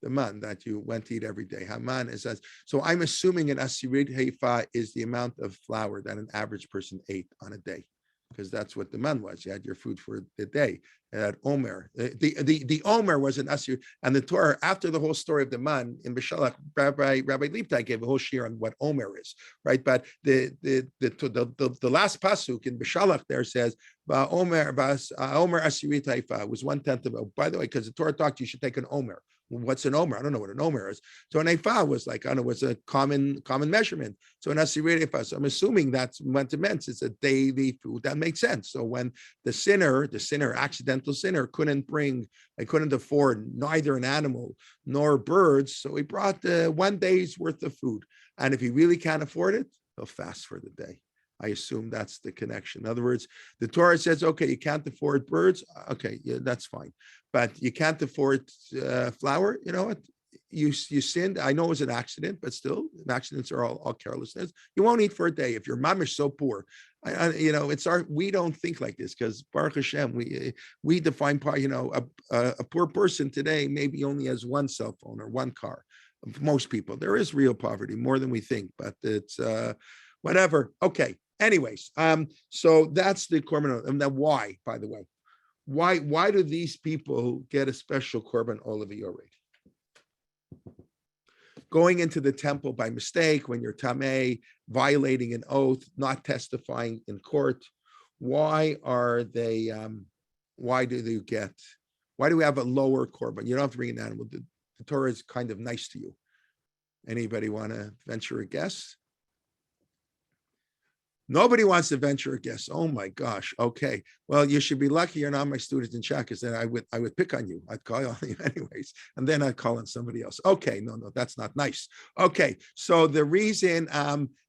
that you went to eat every day. Haman is that. So I'm assuming an asirit haifa is the amount of flour that an average person ate on a day, because that's what the man was. You had your food for the day. At Omer, the Omer was an asirit, and the Torah, after the whole story of the man in Bishalach, Rabbi Liebtag gave a whole shir on what Omer is, right? But the last pasuk in Bishalach there says, Omer asirit haifa was 1/10 of it. By the way, because the Torah talked, you should take an Omer. What's an Omer? I don't know what an Omer is. So an Eifa was like, I don't know, was a common measurement. So an Asirit Eifa. So I'm assuming that's what it meant. It's a daily food. That makes sense. So when the sinner, accidental sinner, couldn't afford neither an animal nor birds, so he brought 1 day's worth of food. And if he really can't afford it, he'll fast for the day. I assume that's the connection. In other words, the Torah says, okay, you can't afford birds. Okay, yeah, that's fine. But you can't afford flour. You know what? You sinned. I know it was an accident, but still, accidents are all carelessness. You won't eat for a day if your mom is so poor. We don't think like this, because Baruch Hashem, we define, a poor person today maybe only has 1 cell phone or 1 car. Most people, there is real poverty, more than we think, but it's whatever. Okay. Anyways, so that's the Korbanot. And then why, by the way, why do these people get a special Korban Olav Yored? Going into the temple by mistake when you're tamei, violating an oath, not testifying in court. Why do we have a lower Korban? You don't have to bring an animal. The Torah is kind of nice to you. Anybody want to venture a guess? Nobody wants to venture a guess. Oh my gosh. Okay. Well, you should be lucky you're not my student in Czech, because then I would pick on you. I'd call on you anyways, and then I'd call on somebody else. Okay, no, that's not nice. Okay, so the reason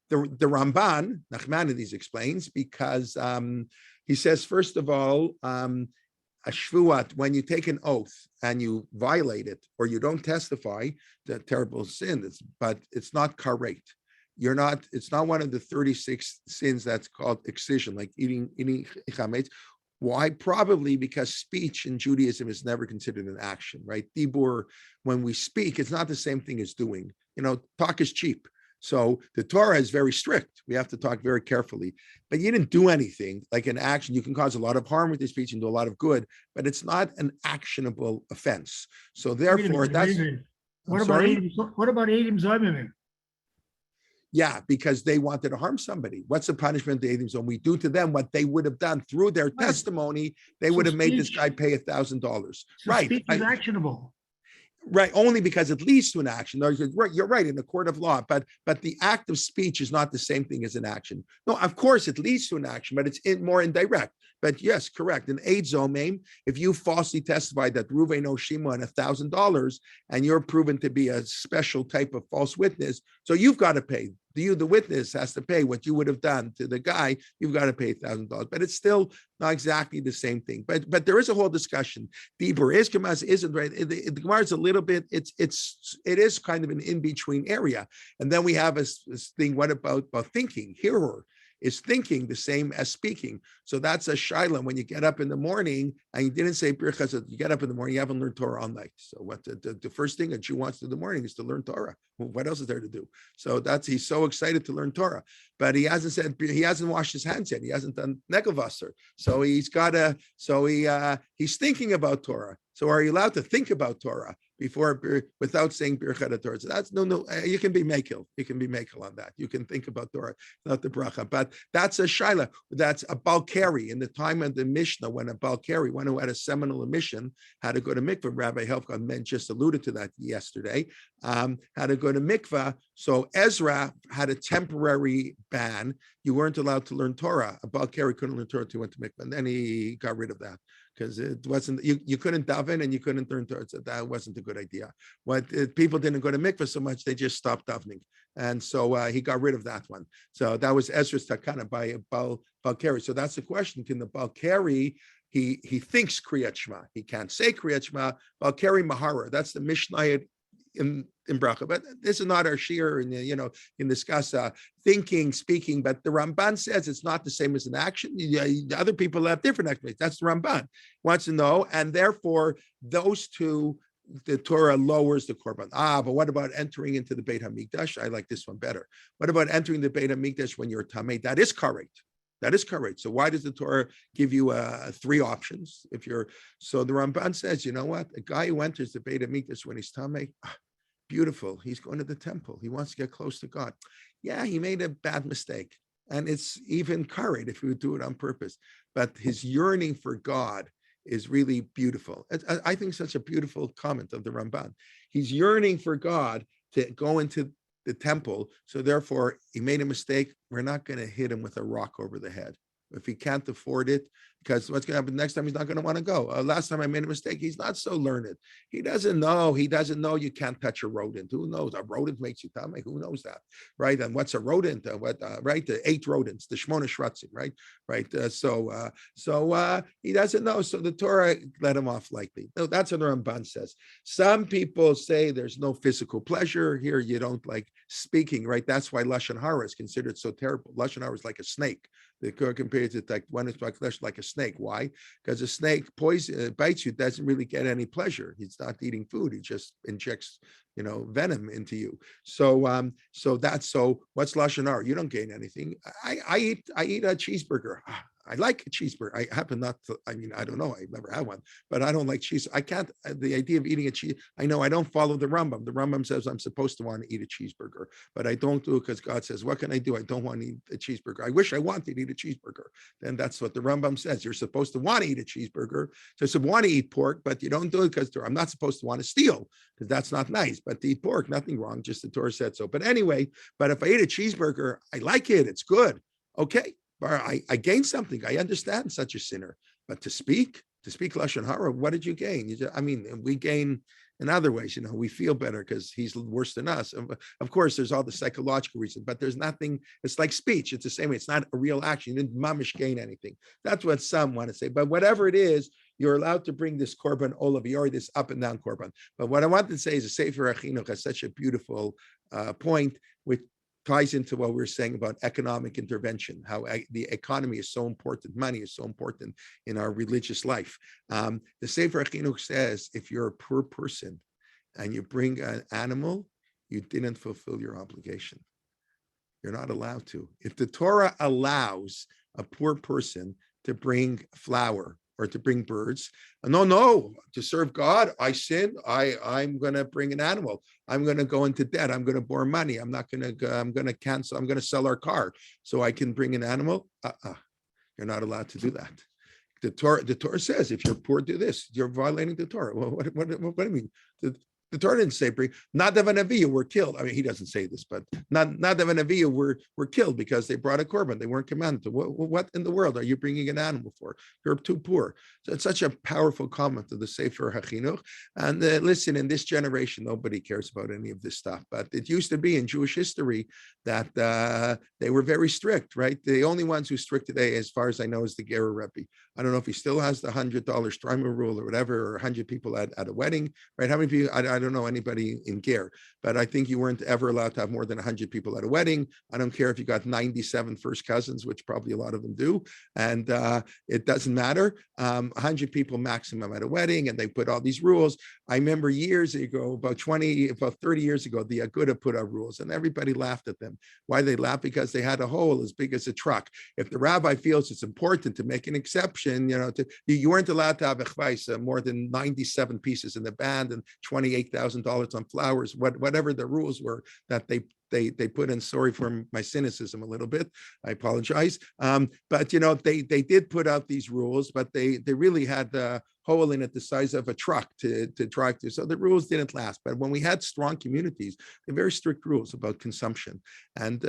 the Ramban Nachmanides explains, because he says, first of all, a shvuat, when you take an oath and you violate it or you don't testify, the terrible sin, but it's not karet. It's not one of the 36 sins that's called excision, like eating chametz. Why? Probably because speech in Judaism is never considered an action, right? Dibur, when we speak, it's not the same thing as doing. Talk is cheap. So the Torah is very strict. We have to talk very carefully. But you didn't do anything like an action. You can cause a lot of harm with your speech and do a lot of good, but it's not an actionable offense. So therefore, that's... What about Edim Zomimim? Yeah, because they wanted to harm somebody. What's the punishment the Edim Zom? We do to them what they would have done through their testimony. They would have made this guy pay $1,000. Right. Speech is actionable. Right, only because it leads to an action. You're right, in the court of law, but the act of speech is not the same thing as an action. No, of course it leads to an action, but it's more indirect. But yes, correct. In Eid Zomim, if you falsely testified that Ruvain owes Shimon $1,000 and you're proven to be a special type of false witness, so you've got to pay. The witness has to pay what you would have done to the guy. You've got to pay $1,000, but it's still not exactly the same thing. But there is a whole discussion. Dibur is Kamas isn't right. The Gemara is a little bit. It is kind of an in between area. And then we have this thing. What about thinking? Hearer. Is thinking the same as speaking? So that's a shaila. When you get up in the morning and you didn't say birchas, you get up in the morning, you haven't learned Torah all night. So what the first thing a Jew wants to do in the morning is to learn Torah. Well, what else is there to do? So he's so excited to learn Torah, but he hasn't washed his hands yet. He hasn't done negelvasser. So he's thinking about Torah. So are you allowed to think about Torah without saying birchas Torah? So that's no. You can be mekel. You can be mekel on that. You can think about Torah, not the bracha. But that's a shaila. That's a balkari. In the time of the Mishna, when a balkari, one who had a seminal emission, had to go to mikvah. Rabbi Helfgott just alluded to that yesterday. Had to go to mikvah. So Ezra had a temporary ban. You weren't allowed to learn Torah. A balkari couldn't learn Torah until he went to mikvah, and then he got rid of that, because it wasn't, you couldn't daven and you couldn't learn Torah. So that wasn't a good idea. People didn't go to mikvah so much, they just stopped davening. And so he got rid of that one. So that was Ezra's takana by a balkari. So that's the question. Can the balkari, he thinks kriyat shema. He can't say kriyat shema. Balkari mahara. That's the Mishnah in bracha, but this is not our shir, and in discuss thinking, speaking. But the Ramban says it's not the same as an action. Other people have different explanations. That's the Ramban wants to know, and therefore those two, the Torah lowers the korban. But what about entering into the Beit Hamikdash? I like this one better. What about entering the Beit Hamikdash when you're tamei? That is correct. That is correct. So why does the Torah give you 3 options? So the Ramban says, you know what? A guy who enters the Beit Hamikdash when he's tamei, beautiful. He's going to the temple. He wants to get close to God. Yeah, he made a bad mistake. And it's even correct if he would do it on purpose. But his yearning for God is really beautiful. I think such a beautiful comment of the Ramban. He's yearning for God to go into the temple. So therefore, he made a mistake. We're not going to hit him with a rock over the head. If he can't afford it, because what's going to happen next time, he's not going to want to go. Last time I made a mistake, he's not so learned. He doesn't know you can't touch a rodent. Who knows? A rodent makes you tamei. Who knows that, right? And what's a rodent? Right? The 8 rodents, the shmona shratzim, right? Right. So he doesn't know. So the Torah let him off lightly. No, that's what the Ramban says. Some people say there's no physical pleasure here. You don't like speaking, right? That's why lashon hara is considered so terrible. Lashon hara is like a snake. The Torah compares it like one is like a snake. Why? Because a snake bites you, doesn't really get any pleasure. He's not eating food. He just injects, venom into you. So what's lashon hara? You don't gain anything. I eat a cheeseburger. I like a cheeseburger. I happen not to, I don't know. I've never had one, but I don't like cheese. I can't, the idea of eating a cheese, I know I don't follow the Rambam. The Rambam says I'm supposed to want to eat a cheeseburger, but I don't do it because God says, what can I do? I don't want to eat a cheeseburger. I wish I wanted to eat a cheeseburger. Then that's what the Rambam says. You're supposed to want to eat a cheeseburger. So you want to eat pork, but you don't do it because I'm not supposed to want to steal, because that's not nice. But to eat pork, nothing wrong. Just the Torah said so. But anyway, if I eat a cheeseburger, I like it. It's good. Okay, I gained something. I understand such a sinner, but to speak lashon hara, what did you gain? We gain in other ways. We feel better because he's worse than us. Of course, there's all the psychological reasons, but there's nothing. It's like speech. It's the same way. It's not a real action. You didn't mamish gain anything. That's what some want to say. But whatever it is, you're allowed to bring this korban olav yori, this up and down korban. But what I want to say is the Sefer HaChinuch has such a beautiful point, which ties into what we're saying about economic intervention, how the economy is so important, money is so important in our religious life. The Sefer HaChinuch says, if you're a poor person and you bring an animal, you didn't fulfill your obligation. You're not allowed to. If the Torah allows a poor person to bring flour or to bring birds, no, to serve God, I sinned, I'm going to bring an animal. I'm going to go into debt. I'm going to borrow money. I'm going to cancel. I'm going to sell our car so I can bring an animal. You're not allowed to do that. The Torah says, if you're poor, do this. You're violating the Torah. Well, what do you mean? The Torah didn't say Nadav and Avihu were killed. I mean, he doesn't say this, but Nadav and Avihu were killed because they brought a korban. They weren't commanded to. What in the world are you bringing an animal for? You're too poor. So it's such a powerful comment of the Sefer HaChinuch. And listen, in this generation, nobody cares about any of this stuff. But it used to be in Jewish history that they were very strict, right? The only ones who strict today, as far as I know, is the Ger Rabbi. I don't know if he still has the $100 Streimer rule or whatever, or 100 people at a wedding, right? How many people? I don't know anybody in Ger, but I think you weren't ever allowed to have more than 100 people at a wedding. I don't care if you got 97 first cousins, which probably a lot of them do, and it doesn't matter. 100 people maximum at a wedding, and they put all these rules. I remember years ago, about 30 years ago, the Aguda put out rules, and everybody laughed at them. Why they laughed? Because they had a hole as big as a truck. If the rabbi feels it's important to make an exception, you weren't allowed to have more than 97 pieces in the band and $28,000 on flowers, whatever the rules were that they put in. Sorry for my cynicism a little bit. I apologize. But they did put out these rules, but they really had the hole in it the size of a truck to drive through. So the rules didn't last. But when we had strong communities, they had very strict rules about consumption. And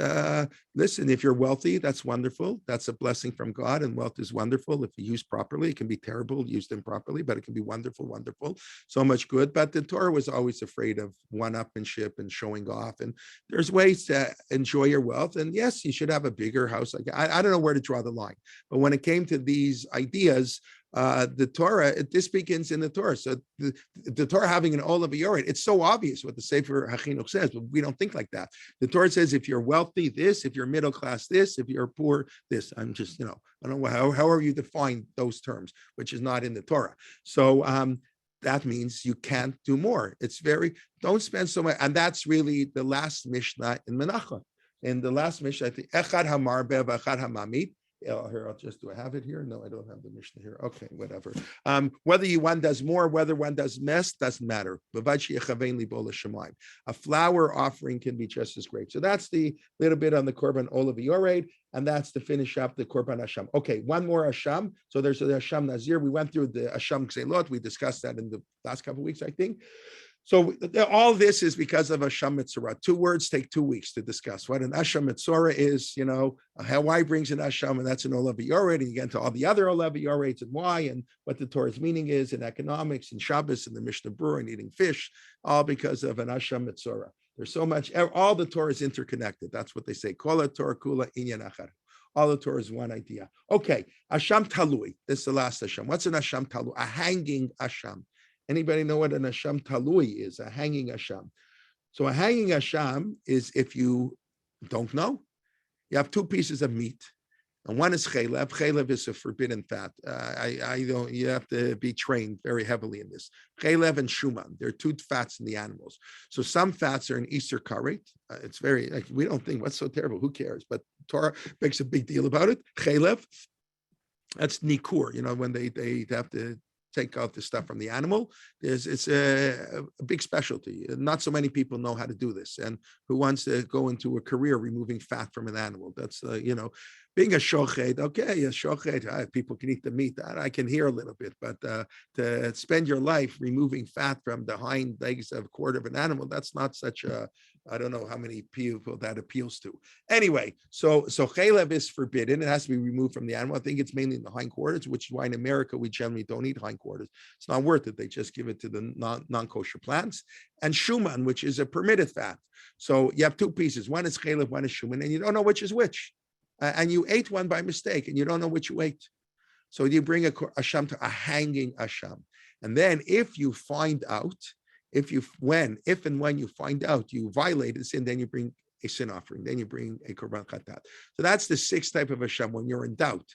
listen, if you're wealthy, that's wonderful. That's a blessing from God, and wealth is wonderful if used properly. It can be terrible used improperly, but it can be wonderful, wonderful. So much good. But the Torah was always afraid of one-upmanship and showing off. And there's ways to enjoy your wealth. And yes, you should have a bigger house. I don't know where to draw the line. But when it came to these ideas, the Torah, this begins in the Torah. So the Torah having an olav yored, it's so obvious what the Sefer HaChinuch says, but we don't think like that. The Torah says, if you're wealthy, this; if you're middle class, this; if you're poor, this. I'm just, I don't know however you define those terms, which is not in the Torah. So that means you can't do more. Don't spend so much. And that's really the last Mishnah in Menachah. In the last Mishnah, I think, Echad HaMarbe v'Echad HaMamit. Here, do I have it here? No, I don't have the Mishnah here. Okay, whatever. Whether one does more, whether one does less, doesn't matter. A flower offering can be just as great. So that's the little bit on the Korban olav yored, and that's to finish up the Korban Asham. Okay, one more Asham. So there's the Asham Nazir. We went through the Asham Gzelot. We discussed that in the last couple of weeks, I think. So all this is because of Asham Mitzvah. 2 words take 2 weeks to discuss. What an Asham Mitzvah is, why brings an Asham, and that's an olav yored, and you get into all the other olav yoreds and why, and what the Torah's meaning is in economics and Shabbos and the Mishnah Berurah and eating fish, all because of an Asham Mitzvah. There's so much, all the Torah is interconnected. That's what they say. Kol Torah kula inyan achar. All the Torah is one idea. Okay, Asham Talui. This is the last Asham. What's an Asham Talui? A hanging Asham. Anybody know what an Asham Talui is? A hanging Asham. So a hanging Asham is, if you don't know, you have 2 pieces of meat, and one is chaylev. Chaylev is a forbidden fat. You have to be trained very heavily in this. Chaylev and shuman, there are 2 fats in the animals. So some fats are in Easter karet. It's very, we don't think, what's so terrible? Who cares? But Torah makes a big deal about it. Chaylev, that's nikur, when they have to take out the stuff from the animal. It's a big specialty. Not so many people know how to do this, and who wants to go into a career removing fat from an animal. That's Being a shochet, okay, a shochet, people can eat the meat. That I can hear a little bit, but to spend your life removing fat from the hind legs of a quarter of an animal, that's not such a, I don't know how many people that appeals to. Anyway, so chalev is forbidden. It has to be removed from the animal. I think it's mainly in the hindquarters, which is why in America we generally don't eat hindquarters. It's not worth it. They just give it to the non-kosher plants. And shuman, which is a permitted fat. So you have two pieces. One is chalev, one is shuman, and you don't know which is which. And you ate one by mistake, and you don't know which you ate. So you bring a asham to a hanging asham. And then if you find out, if and when you find out you violated sin, then you bring a sin offering, then you bring a korban chatat. So that's the sixth type of asham, when you're in doubt.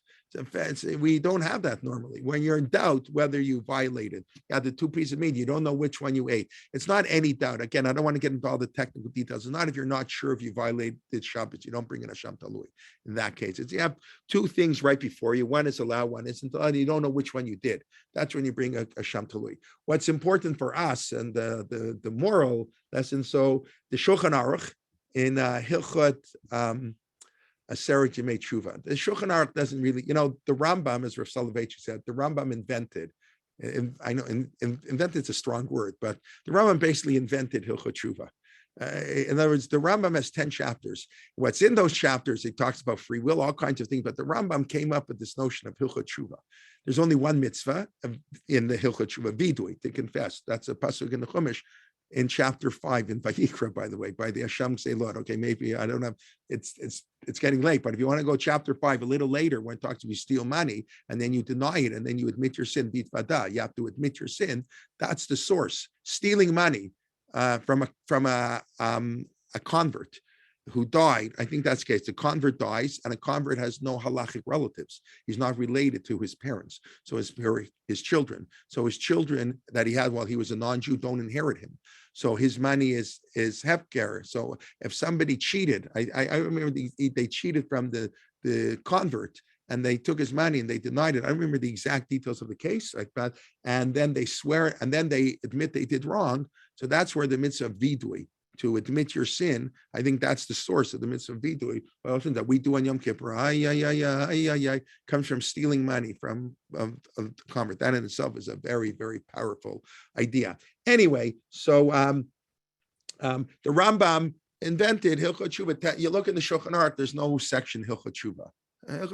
We don't have that normally. When you're in doubt whether you violated, you have the two pieces of meat, you don't know which one you ate. It's not any doubt. Again, I don't want to get into all the technical details. It's not if you're not sure if you violated Shabbos, you don't bring in a Asham Talui. In that case, it's you have two things right before you. One is allowed, one isn't allowed. You don't know which one you did. That's when you bring a Asham Talui. What's important for us and the moral lesson. So the Shulchan Aruch in Hilchot Aseret Yemei Tshuva. The Shulchan Aruch doesn't really, the Rambam, as Rav Soloveitchik said, the Rambam invented. I know invented is a strong word, but the Rambam basically invented Hilchot Tshuva. In other words, the Rambam has 10 chapters. What's in those chapters, it talks about free will, all kinds of things, but the Rambam came up with this notion of Hilchot Tshuva. There's only one mitzvah in the Hilchot Tshuva, vidui, to confess. That's a pasuk in the Chumash in chapter 5 in Vayikra, by the way, by the Asham say, Lord, okay, maybe I don't know, it's getting late, but if you want to go chapter 5 a little later, when it talks about you steal money and then you deny it and then you admit your sin, bitvada, you have to admit your sin. That's the source. Stealing money from a convert who died. I think that's the case. The convert dies, and a convert has no halachic relatives. He's not related to his parents, so his children. So his children that he had while he was a non-Jew don't inherit him. So his money is hefker. So if somebody cheated, I remember they cheated from the convert, and they took his money and they denied it. I remember the exact details of the case like that. And then they swear, and then they admit they did wrong. So that's where the mitzvah of vidui, to admit your sin, I think that's the source of the mitzvah of vidui. That we do on Yom Kippur, comes from stealing money from a convert. That in itself is a very, very powerful idea. Anyway, so the Rambam invented Hilchot Tshuva. You look in the Shulchan Aruch, there's no section Hilchot Tshuva.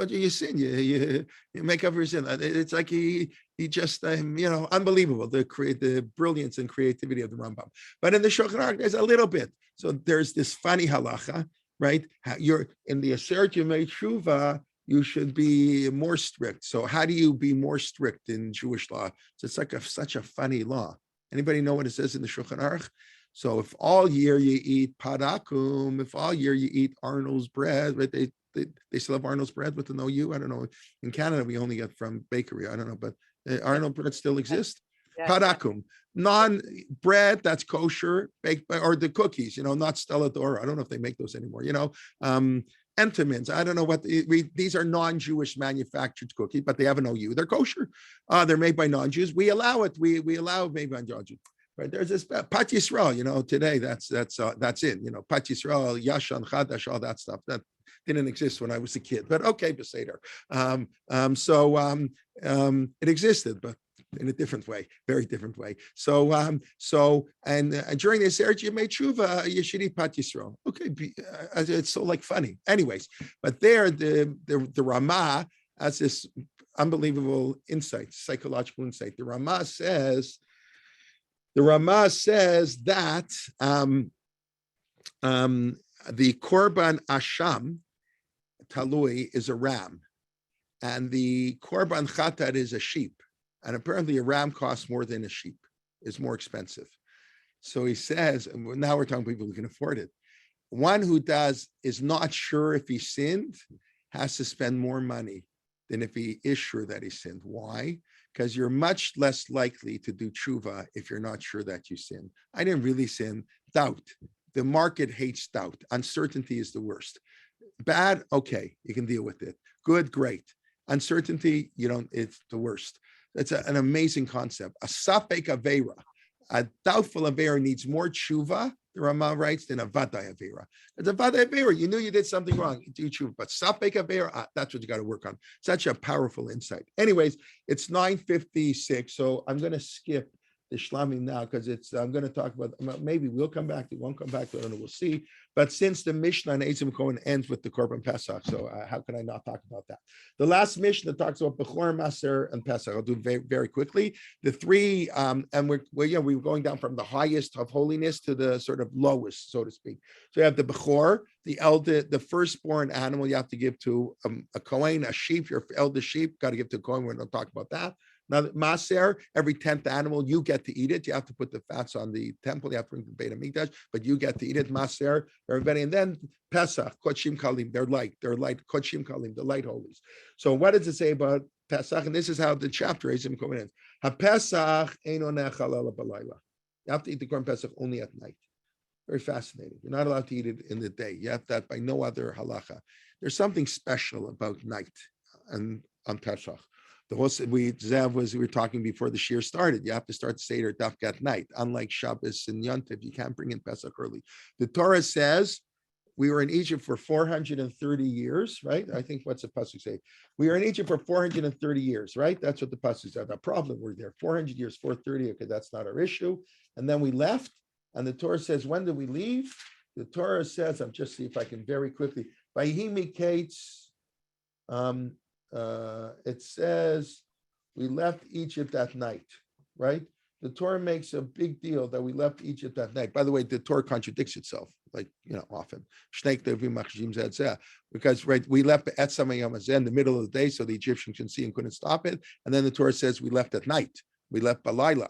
You sin, you make up for your sin. It's like he just unbelievable, the brilliance and creativity of the Rambam. But in the Shulchan Aruch, there's a little bit. So there's this funny halacha, right? You're in the Aseret Yemei Tshuva, you should be more strict. So how do you be more strict in Jewish law? So it's like such a funny law. Anybody know what it says in the Shulchan Aruch? So if all year you eat padakum, if all year you eat Arnold's bread, right? They still have Arnold's bread with the no U. I don't know. In Canada, we only get from bakery. I don't know, but Arnold bread still exists. Yeah. Padakum, non-bread that's kosher, baked or the cookies, not Stella D'Oro. I don't know if they make those anymore. Entenmann's. I don't know what these are non-Jewish manufactured cookies, but they have an OU. They're kosher. They're made by non-Jews. We allow it. We allow made by non-Jews. Right, there's this Pat Yisrael, today that's in, Pat Yisrael, Yashan, Chadash, all that stuff that didn't exist when I was a kid, but okay, Beseder. It existed, but in a different way, very different way. So during the Aseret Yemei Tshuva, you should eat Pat Yisrael. Okay, it's so funny. Anyways, but there the Ramah has this unbelievable insight, psychological insight. The Ramah says that the Korban Asham Talui is a ram, and the Korban Chatat is a sheep. And apparently a ram costs more than a sheep, is more expensive. So he says, and now we're talking people who can afford it. One who is not sure if he sinned has to spend more money than if he is sure that he sinned. Why? Because you're much less likely to do tshuva if you're not sure that you sinned. I didn't really sin. Doubt. The market hates doubt. Uncertainty is the worst. Bad, okay, you can deal with it. Good, great. Uncertainty, it's the worst. That's an amazing concept. A safek avera, a doubtful avera needs more tshuva The Rama writes in a Vadai Avera. It's a Vadai Avera. You knew you did something wrong. You do tshuva, but Safek Avera, that's what you got to work on. Such a powerful insight. Anyways, it's 9:56, so I'm going to skip the shlamim now because I'm going to talk about, maybe we'll come back to it, won't come back to it, and we'll see. But since the Mishnah on Eizim Kohen ends with the Korban Pesach, so how can I not talk about that? The last Mishnah talks about Bechor, Maser, and Pesach. I'll do very, very quickly. The three, and we're going down from the highest of holiness to the sort of lowest, so to speak. So you have the Bechor, the eldest, the firstborn animal you have to give to a Kohen, a sheep, your eldest sheep, got to give to a Kohen. We're not talking about that. Now, Maser, every 10th animal, you get to eat it. You have to put the fats on the temple. You have to bring the Beit HaMikdash, but you get to eat it. Maser, everybody. And then Pesach, Kodshim Kalim, they're light, Kodshim Kalim, the light holies. So what does it say about Pesach? And this is how the chapter is in ends. HaPesach eino nechal ela b'layla. You have to eat the Korban Pesach only at night. Very fascinating. You're not allowed to eat it in the day. You have that by no other halacha. There's something special about night and on Pesach. The whole we were talking before the shir started. You have to start the Seder Dafka at night. Unlike Shabbos and Yontif, you can't bring in Pesach early. The Torah says we were in Egypt for 430 years, right? I think what's the pasuk say? We were in Egypt for 430 years, right? That's what the pasuk said. The problem we're there 400 years, 430. Okay, that's not our issue. And then we left, and the Torah says, when did we leave? The Torah says, I'm just see if I can very quickly. Vayhi Kates. It says we left Egypt at night, right? The Torah makes a big deal that we left Egypt at night. By the way, the Torah contradicts itself, like, often. Because, right, we left at Samayam in the middle of the day so the Egyptians can see and couldn't stop it. And then the Torah says we left at night. We left Balayla.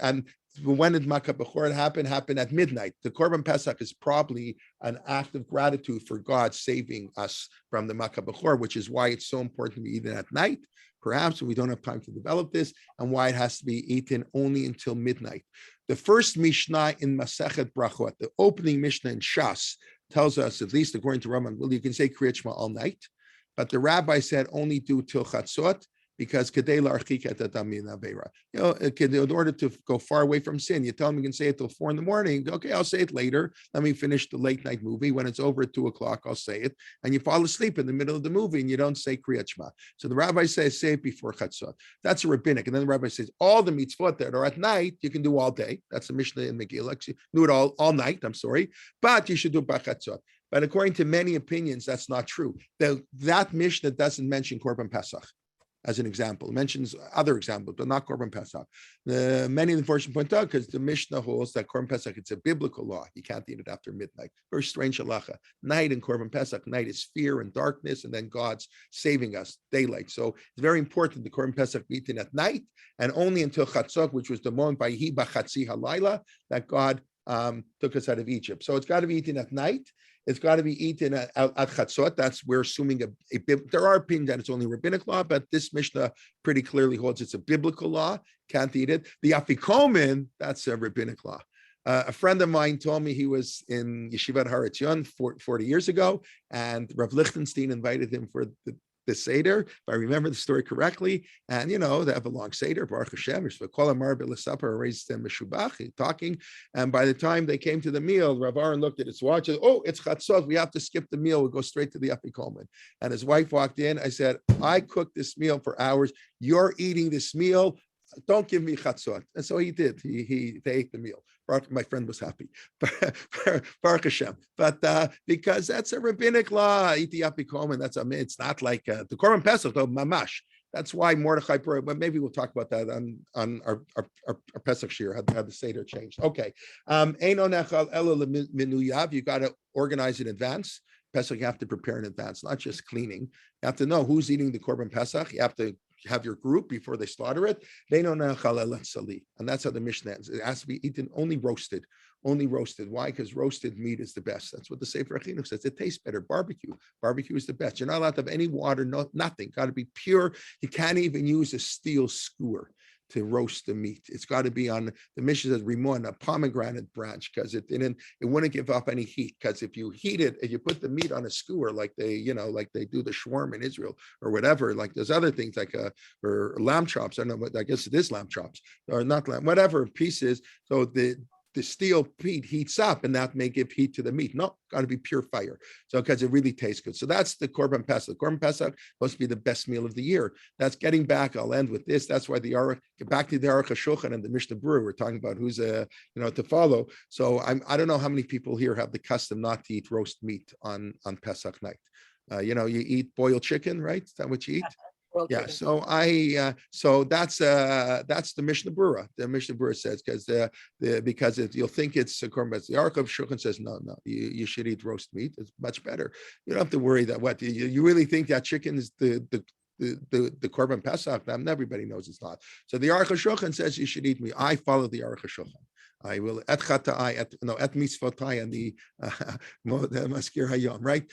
And when did Makkah Bechor happen? Happened at midnight. The Korban Pesach is probably an act of gratitude for God saving us from the Makkah Bechor, which is why it's so important to be eaten at night. Perhaps we don't have time to develop this, and why it has to be eaten only until midnight. The first Mishnah in Masechet Brachot, the opening Mishnah in Shas, tells us, at least according to Rambam, well, you can say Kriyat Shema all night, but the rabbi said only do till Chatzot, because in order to go far away from sin, you tell them you can say it till 4 a.m. Okay, I'll say it later. Let me finish the late night movie. When it's over at 2 o'clock, I'll say it. And you fall asleep in the middle of the movie and you don't say Kriyat Shema. So the rabbi says, say it before Chatzot. That's a rabbinic. And then the rabbi says, all the mitzvot that are at night, you can do all day. That's the Mishnah in Megillah. You do it all night, but you should do it by Chatzot. But according to many opinions, that's not true. That Mishnah doesn't mention Korban Pesach as an example. It mentions other examples, but not Korban Pesach. Many of the portion point out because the Mishnah holds that Korban Pesach, it's a biblical law. You can't eat it after midnight. Very strange halacha. Night in Korban Pesach, night is fear and darkness, and then God's saving us, daylight. So it's very important the Korban Pesach be eaten at night, and only until Chatzot, which was the moment by Hi B'Chatzi Halayla, that God took us out of Egypt. So it's got to be eaten at night. It's got to be eaten at Chatzot. That's, we're assuming there are opinions that it's only rabbinic law, but this Mishnah pretty clearly holds it's a biblical law. Can't eat it. The Afikomen, that's a rabbinic law. A friend of mine told me he was in Yeshivat Har Etzion 40 years ago, and Rav Lichtenstein invited him for the Seder, if I remember the story correctly. And, they have a long Seder, Baruch Hashem, talking. And by the time they came to the meal, Rav Aaron looked at his watch and, oh, it's Chatzot. We have to skip the meal. We'll go straight to the Afikomen. And his wife walked in. I said, I cooked this meal for hours. You're eating this meal. Don't give me Chatzot. And so he did. They ate the meal. My friend was happy. Baruch Hashem. But because that's a rabbinic law, iti apikomen, it's not like the Korban Pesach, though, mamash. That's why Mordechai, but maybe we'll talk about that on our Pesach shir, how the Seder changed. Okay. Eino nechal ela minuyav, you got to organize in advance. Pesach, you have to prepare in advance, not just cleaning. You have to know who's eating the Korban Pesach. You have to have your group before they slaughter it. And that's how the Mishnah ends. It has to be eaten only roasted. Why? Because roasted meat is the best. That's what the Sefer Chinuch says. It tastes better. Barbecue is the best. You're not allowed to have any water, nothing. Got to be pure. You can't even use a steel skewer to roast the meat. It's got to be on, the Mishnah says, rimon, a pomegranate branch, because it wouldn't give off any heat. Because if you heat it, if you put the meat on a skewer, like they do the shawarma in Israel or whatever, like there's other things like or lamb chops. I don't know, I guess it is lamb chops or not lamb, whatever pieces. So the steel heats up, and that may give heat to the meat. No, got to be pure fire. So because it really tastes good. So that's the Korban Pesach. The Korban Pesach supposed to be the best meal of the year. That's getting back. I'll end with this. That's why get back to the Aruch HaShulchan and the Mishnah Berurah. We're talking about who's to follow. So I don't know how many people here have the custom not to eat roast meat on Pesach night. You eat boiled chicken, right? Is that what you eat? Yeah, so so that's the Mishnah Berurah. The Mishnah Berurah says because you'll think it's a korban. The Aruch HaShulchan says no, you should eat roast meat. It's much better. You don't have to worry that what you really think that chicken is the korban Pesach. Everybody knows it's not. So the Aruch HaShulchan says you should eat meat. I follow the Aruch HaShulchan. I will et mitzvotai and the maskir hayom, right?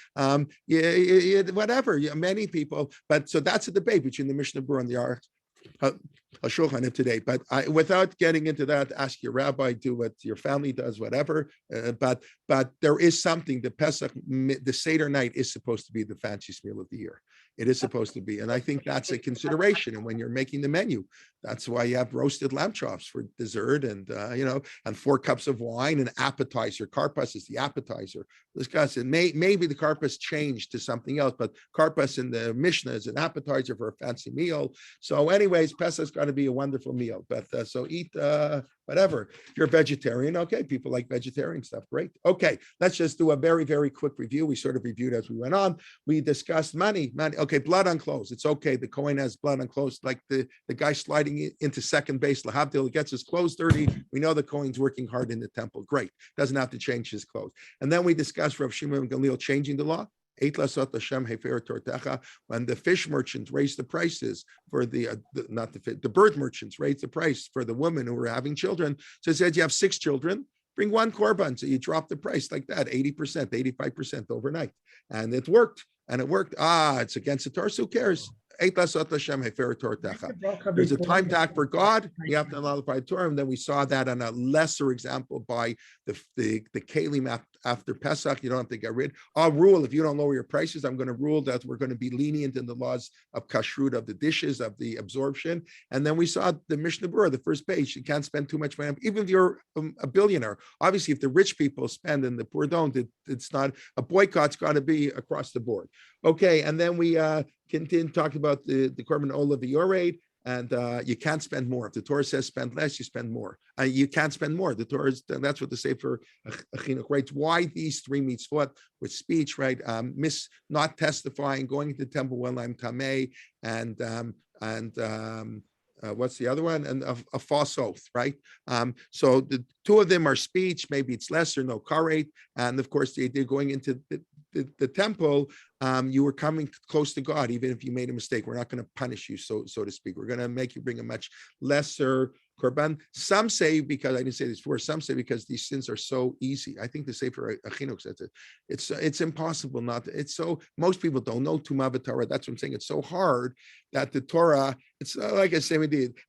Whatever. Many people, but so that's a debate between the Mishnah Berurah and the Aruch HaShulchan today. But without getting into that, ask your rabbi, do what your family does, whatever. But there is something. The Pesach, the Seder night is supposed to be the fanciest meal of the year. It is supposed to be, and I think that's a consideration. And when you're making the menu, that's why you have roasted lamb chops for dessert, and and 4 cups of wine, and appetizer. Karpas is the appetizer. Discuss it. Maybe the karpas changed to something else, but karpas in the Mishnah is an appetizer for a fancy meal. So, anyways, Pesach's got to be a wonderful meal. But so eat whatever. If you're a vegetarian, okay. People like vegetarian stuff. Great. Okay, let's just do a very, very quick review. We sort of reviewed as we went on. We discussed money. Okay, blood on clothes. It's okay. The Kohen has blood on clothes, like the guy sliding into second base, Lahavdil, gets his clothes dirty. We know the Kohen's working hard in the temple. Great. Doesn't have to change his clothes. And then we discussed Rav Shimon and Gamliel changing the law. When the fish merchants raised the prices for the bird merchants raised the price for the women who were having children. So it said you have 6 children, bring 1 korban. So you drop the price like that, 80%, 85% overnight. And it worked. It's against the Torah. So who cares? There's a time tag for God. You have to nullify the Torah, and then we saw that on a lesser example by the Kalim after Pesach. You don't have to get rid. I'll rule if you don't lower your prices. I'm going to rule that we're going to be lenient in the laws of kashrut, of the dishes, of the absorption. And then we saw the Mishnah Berurah, the first page. You can't spend too much money, even if you're a billionaire. Obviously, if the rich people spend and the poor don't, it's not a boycott's got to be across the board. Okay, and then we continue talking about the Korban Ola V'Yored, and you can't spend more. If the Torah says spend less, you spend more. You can't spend more. The Torah that's what the Sefer Chinuch writes. Why these 3 mitzvot with speech, right? Not testifying, going into the temple when I'm tamei, and what's the other one? And a false oath, right? So the 2 of them are speech. Maybe it's lesser, no karet, and of course they're going into the temple. You were coming close to God, even if you made a mistake. We're not going to punish you, so to speak. We're going to make you bring a much lesser korban. Some say, because I didn't say this before, some say because these sins are so easy. I think the Sefer Chinuch says it. It's impossible not to. It's so, most people don't know Tumah B'Torah. That's what I'm saying. It's so hard that the Torah, it's like I say,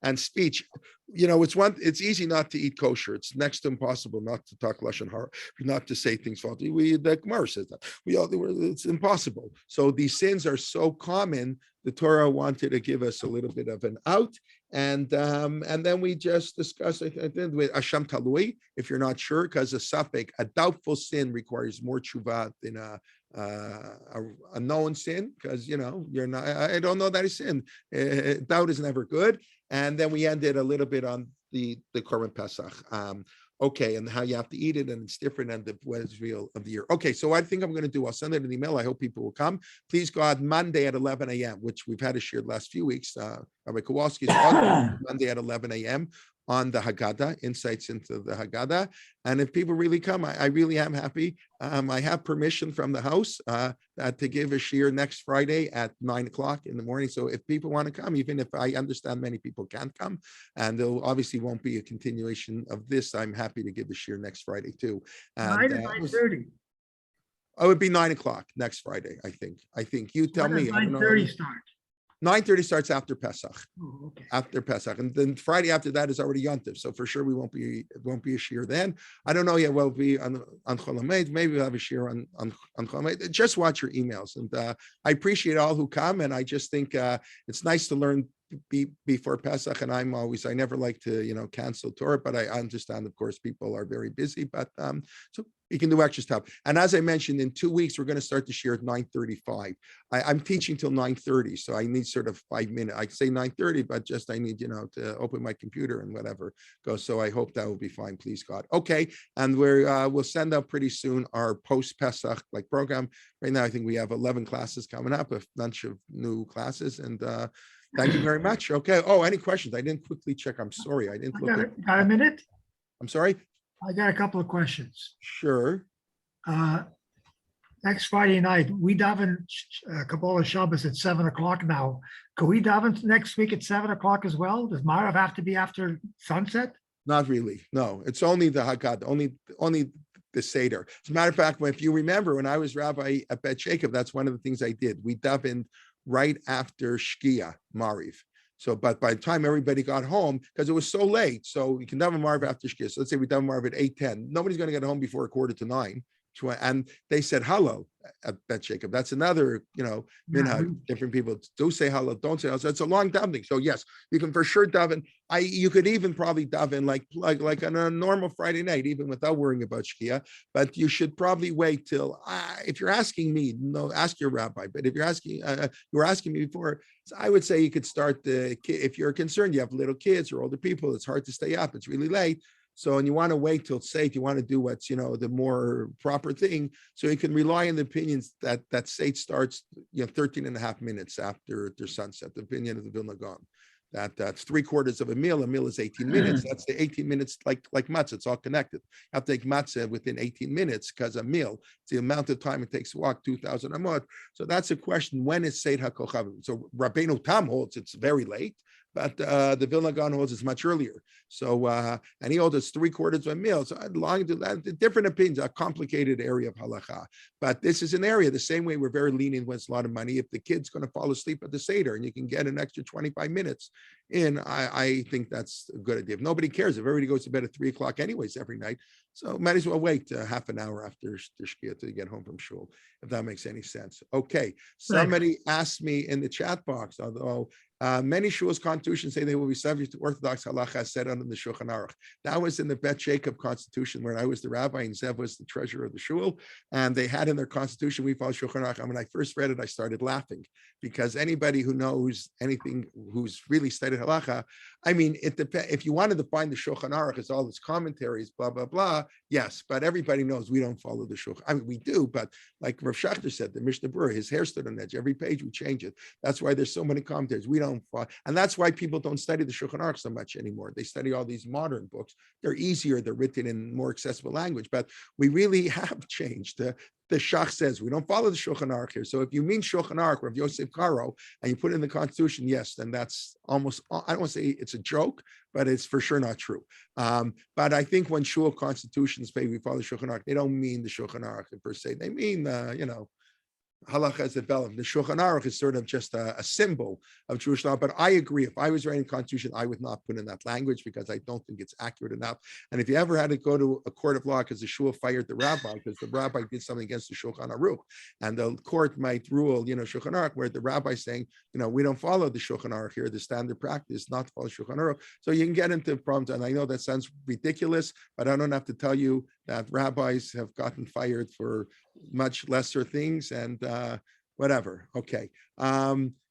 and speech, it's easy not to eat kosher. It's next to impossible not to talk lashon hara, not to say things faulty. The Gemara says that. It's impossible. So these sins are so common. The Torah wanted to give us a little bit of an out, and then we just discussed with Asham Talui. If you're not sure, because a doubtful sin requires more tshuva than a known sin, because you're not. I don't know that it's sin. Doubt is never good. And then we ended a little bit on the Korban Pesach. Okay, and how you have to eat it, and it's different, and what is real of the year. Okay, so I think I'm going to do, I'll send it an email. I hope people will come. Please God, Monday at 11 a.m., which we've had a share the last few weeks. Rabbi Kowalski is on Monday at 11 a.m. on the Haggadah, insights into the Haggadah. And if people really come, I really am happy. I have permission from the house to give a shir next Friday at 9 o'clock in the morning. So if people want to come, even if I understand many people can't come, and there obviously won't be a continuation of this, I'm happy to give a shir next Friday too. And, 9 to 9:30. It would be 9 o'clock next Friday, I think. You tell me. 9:30 start. 9:30 starts after Pesach. Oh, okay. After Pesach, and then Friday after that is already Yontif, so for sure it won't be a shir then. I don't know yet. Will be on Chol Hamoed. Maybe we'll have a shir on Chol Hamoed. Just watch your emails, and I appreciate all who come, and I just think it's nice to learn before Pesach, and I never like to, cancel Torah, but I understand, of course, people are very busy, but so you can do extra stuff. And as I mentioned, in 2 weeks, we're going to start the shir at 9:35. I'm teaching till 9:30, so I need sort of 5 minutes. I say 9:30, but just I need, to open my computer and whatever goes. So I hope that will be fine, please God. Okay, and we'll send out pretty soon our post-Pesach program. Right now, I think we have 11 classes coming up, a bunch of new classes, and thank you very much. Okay. Oh, any questions? I didn't quickly check. I'm sorry. I didn't look at. Got a minute? I'm sorry? I got a couple of questions. Sure. Next Friday night, we daven Kabbalah Shabbos at 7:00 now. Can we daven next week at 7:00 as well? Does Marav have to be after sunset? Not really. No, it's only the Haggad, only the Seder. As a matter of fact, if you remember, when I was rabbi at Bet Jacob, that's one of the things I did. We davened right after Shkia, Mariv. So, but by the time everybody got home, because it was so late, so you can daven Mariv after Shkia. So let's say we daven Mariv at 8:10. Nobody's going to get home before 8:45. And they said Hallel at Bet Jacob. That's another, minhag. Different people do say Hallel, don't say Hallel. So it's a long davening. So yes, you can for sure daven. You could even probably daven like on a normal Friday night, even without worrying about Shkia. But you should probably wait till. If you're asking me, no, ask your rabbi. But if you're asking, you were asking me before, so I would say you could start if you're concerned, you have little kids or older people. It's hard to stay up. It's really late. So, and you want to wait till Seit, you want to do what's, the more proper thing. So you can rely on the opinions that Seit starts, 13 and a half minutes after sunset, the opinion of the Vilna Gaon. That's 3/4 of a meal. A meal is 18 minutes. That's the 18 minutes like matzah. It's all connected. You have to take matzah within 18 minutes because a meal, it's the amount of time it takes to walk 2,000 amot. So that's a question. When is Seit HaKochavim? So Rabbeinu Tam holds it's very late. But the Vilna Gaon holds it's much earlier. So, and he holds it's 3/4 of a meal. So long to that, different opinions, a complicated area of halacha. But this is an area, the same way we're very lenient when it's a lot of money. If the kid's going to fall asleep at the Seder and you can get an extra 25 minutes in, I think that's a good idea. If nobody cares, if everybody goes to bed at 3:00 anyways every night, so might as well wait half an hour after Shkia to get home from shul, if that makes any sense. Okay, somebody asked me in the chat box, although many shuls constitutions say they will be subject to Orthodox halacha as said under the Shulchan Aruch. That was in the Bet Jacob constitution where I was the rabbi and Zev was the treasurer of the shul, and they had in their constitution we follow Shulchan Aruch. And when I first read it, I started laughing because anybody who knows anything, who's really studied halacha, I mean, it depends. If you wanted to find the Shulchan Aruch as all its commentaries, blah blah blah, yes, but everybody knows we don't follow the Shulchan. I mean, we do, but like Rav Schachter said, the Mishnah Berurah, his hair stood on edge. Every page we change it. That's why there's so many commentaries. We don't follow, and that's why people don't study the Shulchan Aruch so much anymore. They study all these modern books. They're easier. They're written in more accessible language. But we really have changed. The Shach says we don't follow the Shulchan Aruch here. So if you mean Shulchan Aruch, Rav Yosef Karo, and you put it in the Constitution, yes, then that's almost, I don't want to say it's a joke, but it's for sure not true. But I think when shul constitutions say we follow the Shulchan Aruch, they don't mean the Shulchan Aruch per se. They mean, halacha as developed. The Shulchan Aruch is sort of just a symbol of Jewish law. But I agree. If I was writing a constitution, I would not put in that language because I don't think it's accurate enough. And if you ever had to go to a court of law because the shul fired the rabbi because the rabbi did something against the Shulchan Aruch, and the court might rule, Shulchan Aruch, where the rabbi is saying, we don't follow the Shulchan Aruch here. The standard practice not to follow Shulchan Aruch. So you can get into problems. And I know that sounds ridiculous, but I don't have to tell you that rabbis have gotten fired for much lesser things and whatever. Okay.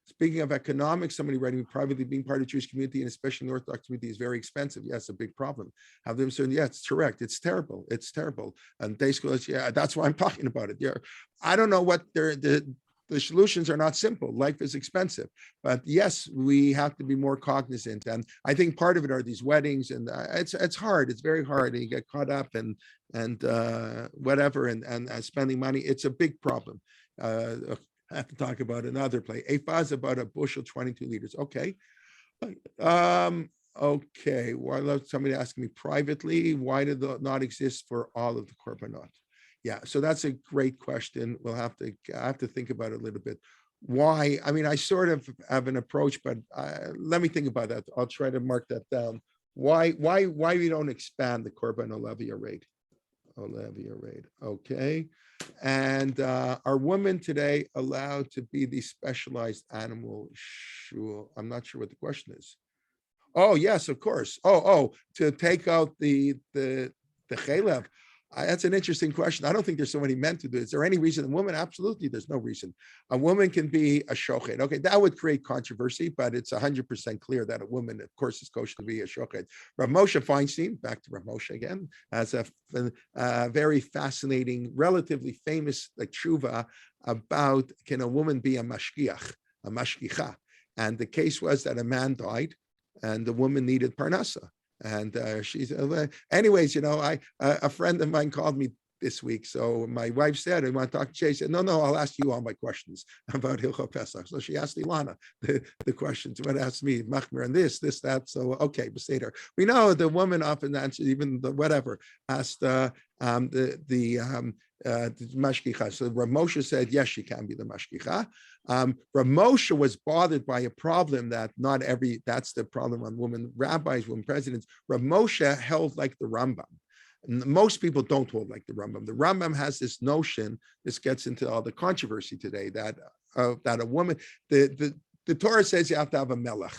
Speaking of economics, somebody writing privately being part of the Jewish community and especially the Orthodox community is very expensive. Yes, a big problem. Have them saying, yeah, it's correct. It's terrible. It's terrible. And day school is, yeah, that's why I'm talking about it. Yeah. I don't know what the solutions are not simple. Life is expensive, but yes, we have to be more cognizant. And I think part of it are these weddings, and it's hard. It's very hard, and you get caught up and whatever, and spending money. It's a big problem. I have to talk about another play. A faz about a bushel, 22 liters. Okay. Okay. Why somebody asking me privately? Why did it not exist for all of the Korbanot? Yeah, so that's a great question. I have to think about it a little bit. Why? I mean, I sort of have an approach, but let me think about that. I'll try to mark that down. Why we don't expand the Korbanot levy rate? Olivia Raid. Okay. And are women today allowed to be the specialized animal shul? I'm not sure what the question is. Oh, yes, of course. To take out the chalev. That's an interesting question. I don't think there's so many men to do it. Is there any reason a woman? Absolutely, there's no reason. A woman can be a shochet. Okay, that would create controversy, but it's 100% clear that a woman, of course, is kosher to be a shochet. Rav Moshe Feinstein, back to Rav Moshe again, has a very fascinating, relatively famous tshuva about can a woman be a mashgiach, a mashgicha. And the case was that a man died and the woman needed parnasa. And she's, anyways, a friend of mine called me this week. So my wife said, I want to talk to Jay. She said, no, I'll ask you all my questions about Hilchot Pesach. So she asked Ilana the questions. What asked me, Machmir, and this, that. So, okay, Beseder. We know the woman often answers, even the whatever, asked the mashgicha. So Rav Moshe said, yes, she can be the mashgicha. Rav Moshe was bothered by a problem that that's the problem on women rabbis, women presidents. Rav Moshe held like the Rambam. Most people don't hold like the Rambam. The Rambam has this notion, this gets into all the controversy today, that a woman, the Torah says you have to have a melech.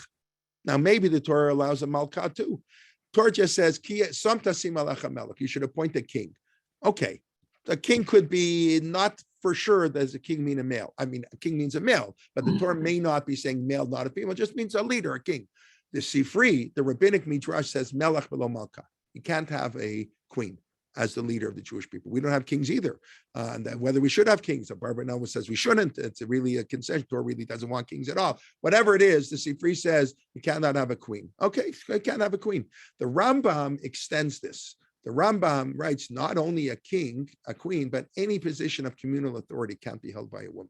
Now, maybe the Torah allows a malka too. Torah just says, you should appoint a king. Okay, a king could be not for sure does a king mean a male. I mean, a king means a male, but the Torah may not be saying male, not a female. It just means a leader, a king. The Sifri, the rabbinic midrash says melech below malka. You can't have a queen as the leader of the Jewish people. We don't have kings either. And whether we should have kings, Barbara Noah says we shouldn't. It's really a concession. Torah really doesn't want kings at all. Whatever it is, the Sifri says you cannot have a queen. Okay, you can't have a queen. The Rambam extends this. The Rambam writes not only a king, a queen, but any position of communal authority can't be held by a woman.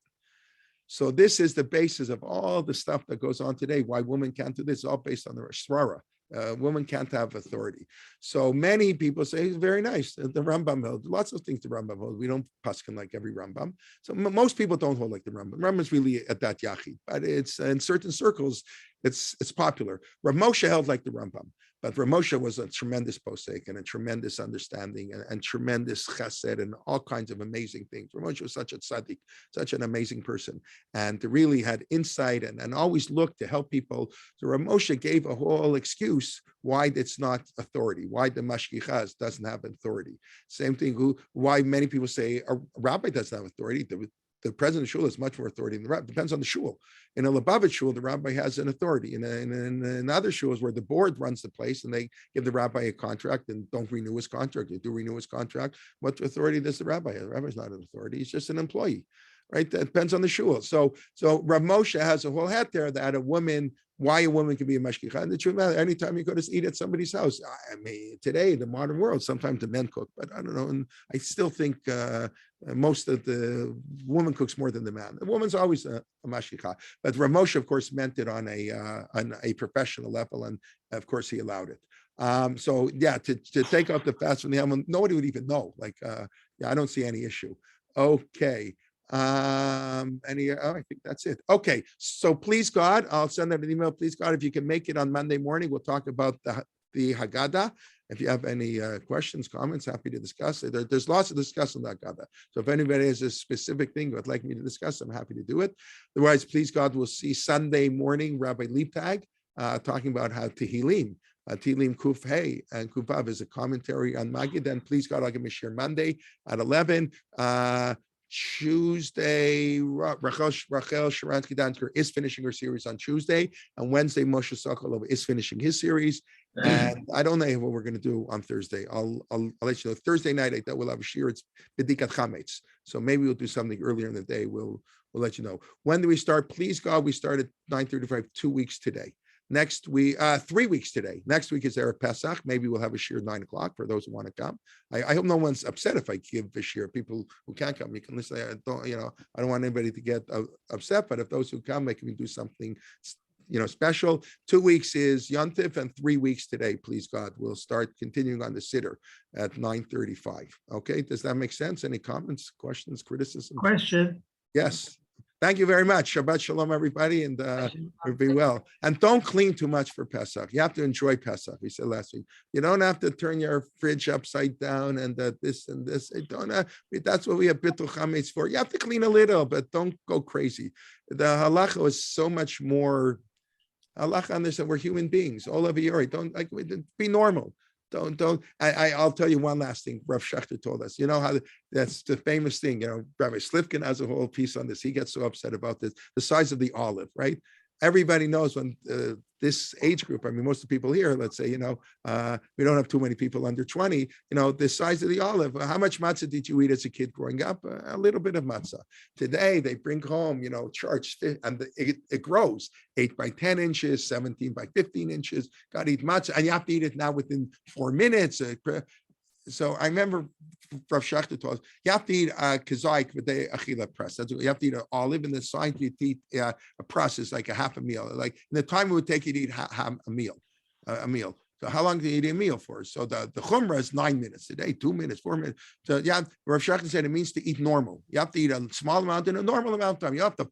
So this is the basis of all the stuff that goes on today. Why women can't do this? It's all based on the Shvara. Women can't have authority. So many people say it's very nice. The Rambam held lots of things. The Rambam held. We don't paskin like every Rambam. So most people don't hold like the Rambam. Rambam is really a dat yachid, but it's in certain circles it's popular. Rav Moshe held like the Rambam, but Rav Moshe was a tremendous posek and a tremendous understanding and tremendous chesed and all kinds of amazing things. Rav Moshe was such a tzaddik, such an amazing person, and really had insight and always looked to help people. So Rav Moshe gave a whole excuse why it's not authority, why the mashgichas doesn't have authority. Same thing, why many people say a rabbi doesn't have authority. The president of shul has much more authority than the rabbi. Depends on the shul. In a Lubavitch shul, the rabbi has an authority. In other shuls where the board runs the place and they give the rabbi a contract and don't renew his contract, they do renew his contract. What authority does the rabbi have? The rabbi is not an authority. He's just an employee, right? That depends on the shul. So Rav Moshe has a whole hat there that why a woman can be a mashgicha. And the truth matter, anytime you go to eat at somebody's house, I mean, today, the modern world, sometimes the men cook, but I don't know. And I still think most of the woman cooks more than the man. The woman's always a mashgicha. But Rav Moshe, of course, meant it on a professional level. And of course, he allowed it. To take out the fast from the animal, nobody would even know. I don't see any issue. Okay. I think that's it. Okay, so please God, I'll send out an email. Please God, if you can make it on Monday morning, we'll talk about the Haggadah. If you have any questions, comments, happy to discuss it. There's lots to discuss on the Haggadah. So if anybody has a specific thing would like me to discuss, I'm happy to do it. Otherwise, please God, we'll see Sunday morning Rabbi Liebtag talking about how Tehillim. Tehillim Kuf Hey and Kuf Vav is a commentary on Magid. Then please God, I'll give me share Monday at 11. Tuesday, Rachel Sharansky-Dansker is finishing her series on Tuesday, and Wednesday, Moshe Sokolov is finishing his series. And I don't know what we're going to do on Thursday. I'll let you know. Thursday night, I thought we'll have a shir. It's B'dikat Chametz, so maybe we'll do something earlier in the day. We'll let you know. When do we start? Please God, we start at 9:35. 2 weeks today. Next week, 3 weeks today. Next week is Erev Pesach. Maybe we'll have a shir at 9 o'clock for those who want to come. I hope no one's upset if I give a shir. People who can't come, you can listen. I don't want anybody to get upset. But if those who come, they can do something, special. 2 weeks is Yontif, and 3 weeks today. Please God, we'll start continuing on the Siddur at 9:35. Okay, does that make sense? Any comments, questions, criticisms? Question. Yes. Thank you very much. Shabbat shalom, everybody, and be well. And don't clean too much for Pesach. You have to enjoy Pesach. We said last week. You don't have to turn your fridge upside down and this and this. That's what we have bittul chametz for. You have to clean a little, but don't go crazy. The halacha is so much more. Halacha understand we're human beings. All of you, don't be normal. I'll tell you one last thing. Rav Schachter told us, how that's the famous thing, Rabbi Slifkin has a whole piece on this. He gets so upset about this, the size of the olive, right? Everybody knows when this age group, most of the people here, let's say, we don't have too many people under 20, the size of the olive. How much matzah did you eat as a kid growing up? A little bit of matzah. Today, they bring home, charge, and it grows 8 by 10 inches, 17 by 15 inches. Got to eat matzah, and you have to eat it now within 4 minutes. So I remember Rav Schachter told us, you have to eat kazaik with the achila press. That's what you have to eat an olive, and the sign to eat a process like a half a meal. Like in the time it would take you to eat a meal. So how long do you eat a meal for? So the chumrah is 9 minutes a day, 2 minutes, 4 minutes. So yeah, Rav Schachter said it means to eat normal. You have to eat a small amount in a normal amount of time. You have to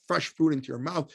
fresh food into your mouth.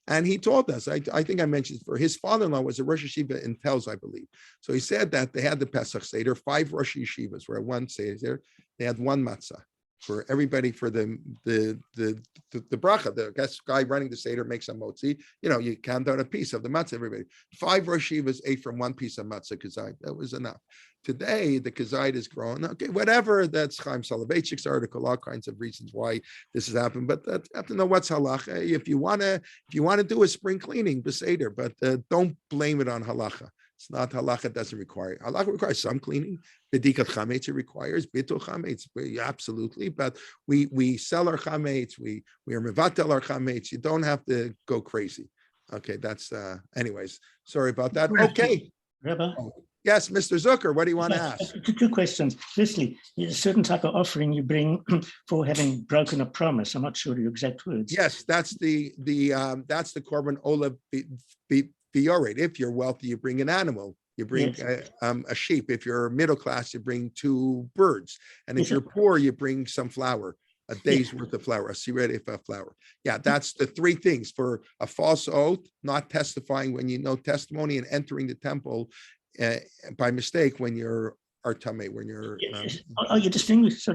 And he told us, I think I mentioned for his father-in-law was a Rosh Yeshiva in Telz, I believe. So he said that they had the Pesach Seder, 5 Rosh Yeshivas were at one Seder. They had one matzah for everybody for the bracha. The guy running the Seder makes a motzi. You count out a piece of the matzah, everybody. 5 Rosh Yeshivas ate from one piece of matzah kazayit. That was enough. Today, the kazayit is grown. Okay, whatever. That's Chaim Soloveitchik's article. All kinds of reasons why this has happened. But you have to know what's halacha. If you want to do a spring cleaning, beseder, but don't blame it on halacha. It's not halacha. Doesn't require it. Halacha requires some cleaning. Bedikat chametz it requires. Bitul chametz, absolutely. But we sell our chametz. We are mevatel our chametz. You don't have to go crazy. Okay, that's anyways. Sorry about that. Okay, Rabbi. Yes, Mr. Zucker, what do you want to ask? Two questions. Firstly, a certain type of offering you bring for having broken a promise. I'm not sure your exact words. Yes, that's the Korbanot Biorid. If you're wealthy, you bring an animal. You bring a sheep. If you're middle class, you bring 2 birds. And if you're poor, you bring some flour, a day's worth of flour, a siredefa flour. Yeah, that's the 3 things for a false oath, not testifying when you know testimony, and entering the temple by mistake when you're artame, when you're are you distinguished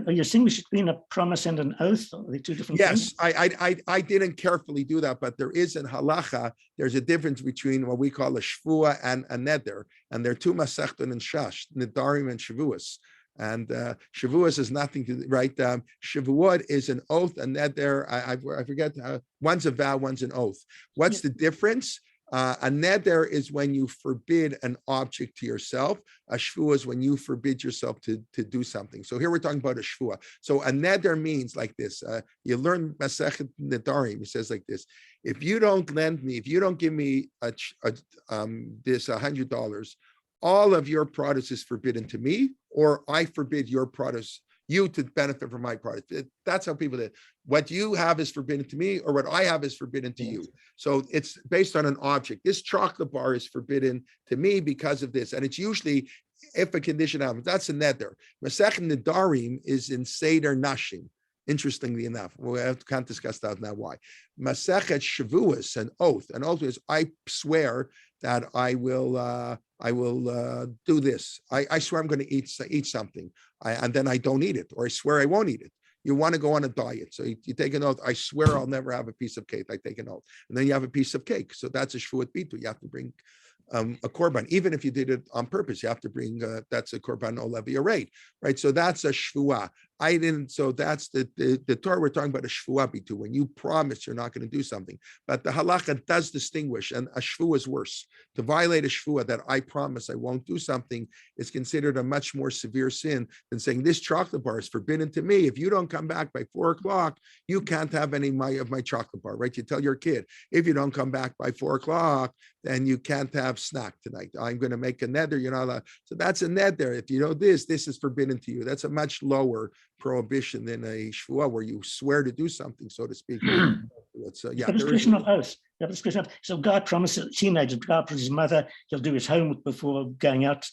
between a promise and an oath? Are they 2 different things? Yes, I didn't carefully do that, but there is in halacha, there's a difference between what we call a shvua and a neder, and there are 2 masechton and shash, nedarim and shavuos. And shavuos is nothing to right. Shavuot is an oath, and neder, I forget, one's a vow, one's an oath. What's the difference? A neder is when you forbid an object to yourself. A shvua is when you forbid yourself to do something. So here we're talking about a shvua. So a neder means like this. You learn Masechet Nedarim. It says like this: if you don't lend me, if you don't give me this $100, all of your produce is forbidden to me, or I forbid your produce, you to benefit from my product. That's how people did. What you have is forbidden to me, or what I have is forbidden to you. So it's based on an object. This chocolate bar is forbidden to me because of this. And it's usually, if a condition happens, that's a neder. Masechet Nedarim is in Seder Nashim. Interestingly enough, we can't discuss that now. Why? Masechet Shavuos, an oath. An oath is, I swear that I will do this. I swear I'm going to eat something, and then I don't eat it, or I swear I won't eat it. You want to go on a diet, so you take an oath. I swear I'll never have a piece of cake. I take an oath, and then you have a piece of cake. So that's a shvuat bitu. You have to bring a korban, even if you did it on purpose. You have to bring that's a korbanot levi, right? So that's a shvuah. I didn't. So that's the Torah we're talking about, a shvuah bitu, when you promise you're not going to do something. But the halacha does distinguish, and a shvuah is worse. To violate a shvuah, that I promise I won't do something, is considered a much more severe sin than saying this chocolate bar is forbidden to me. If you don't come back by 4 o'clock, you can't have any of my chocolate bar, right? You tell your kid, if you don't come back by 4 o'clock, then you can't have snack tonight. I'm going to make a neder. You're not allowed. So that's a neder. If you know this is forbidden to you. That's a much lower prohibition than a shvuah, where you swear to do something, so to speak. So yeah, there is question of oath. So God promises, teenager, God promises his mother, he'll do his homework before going out.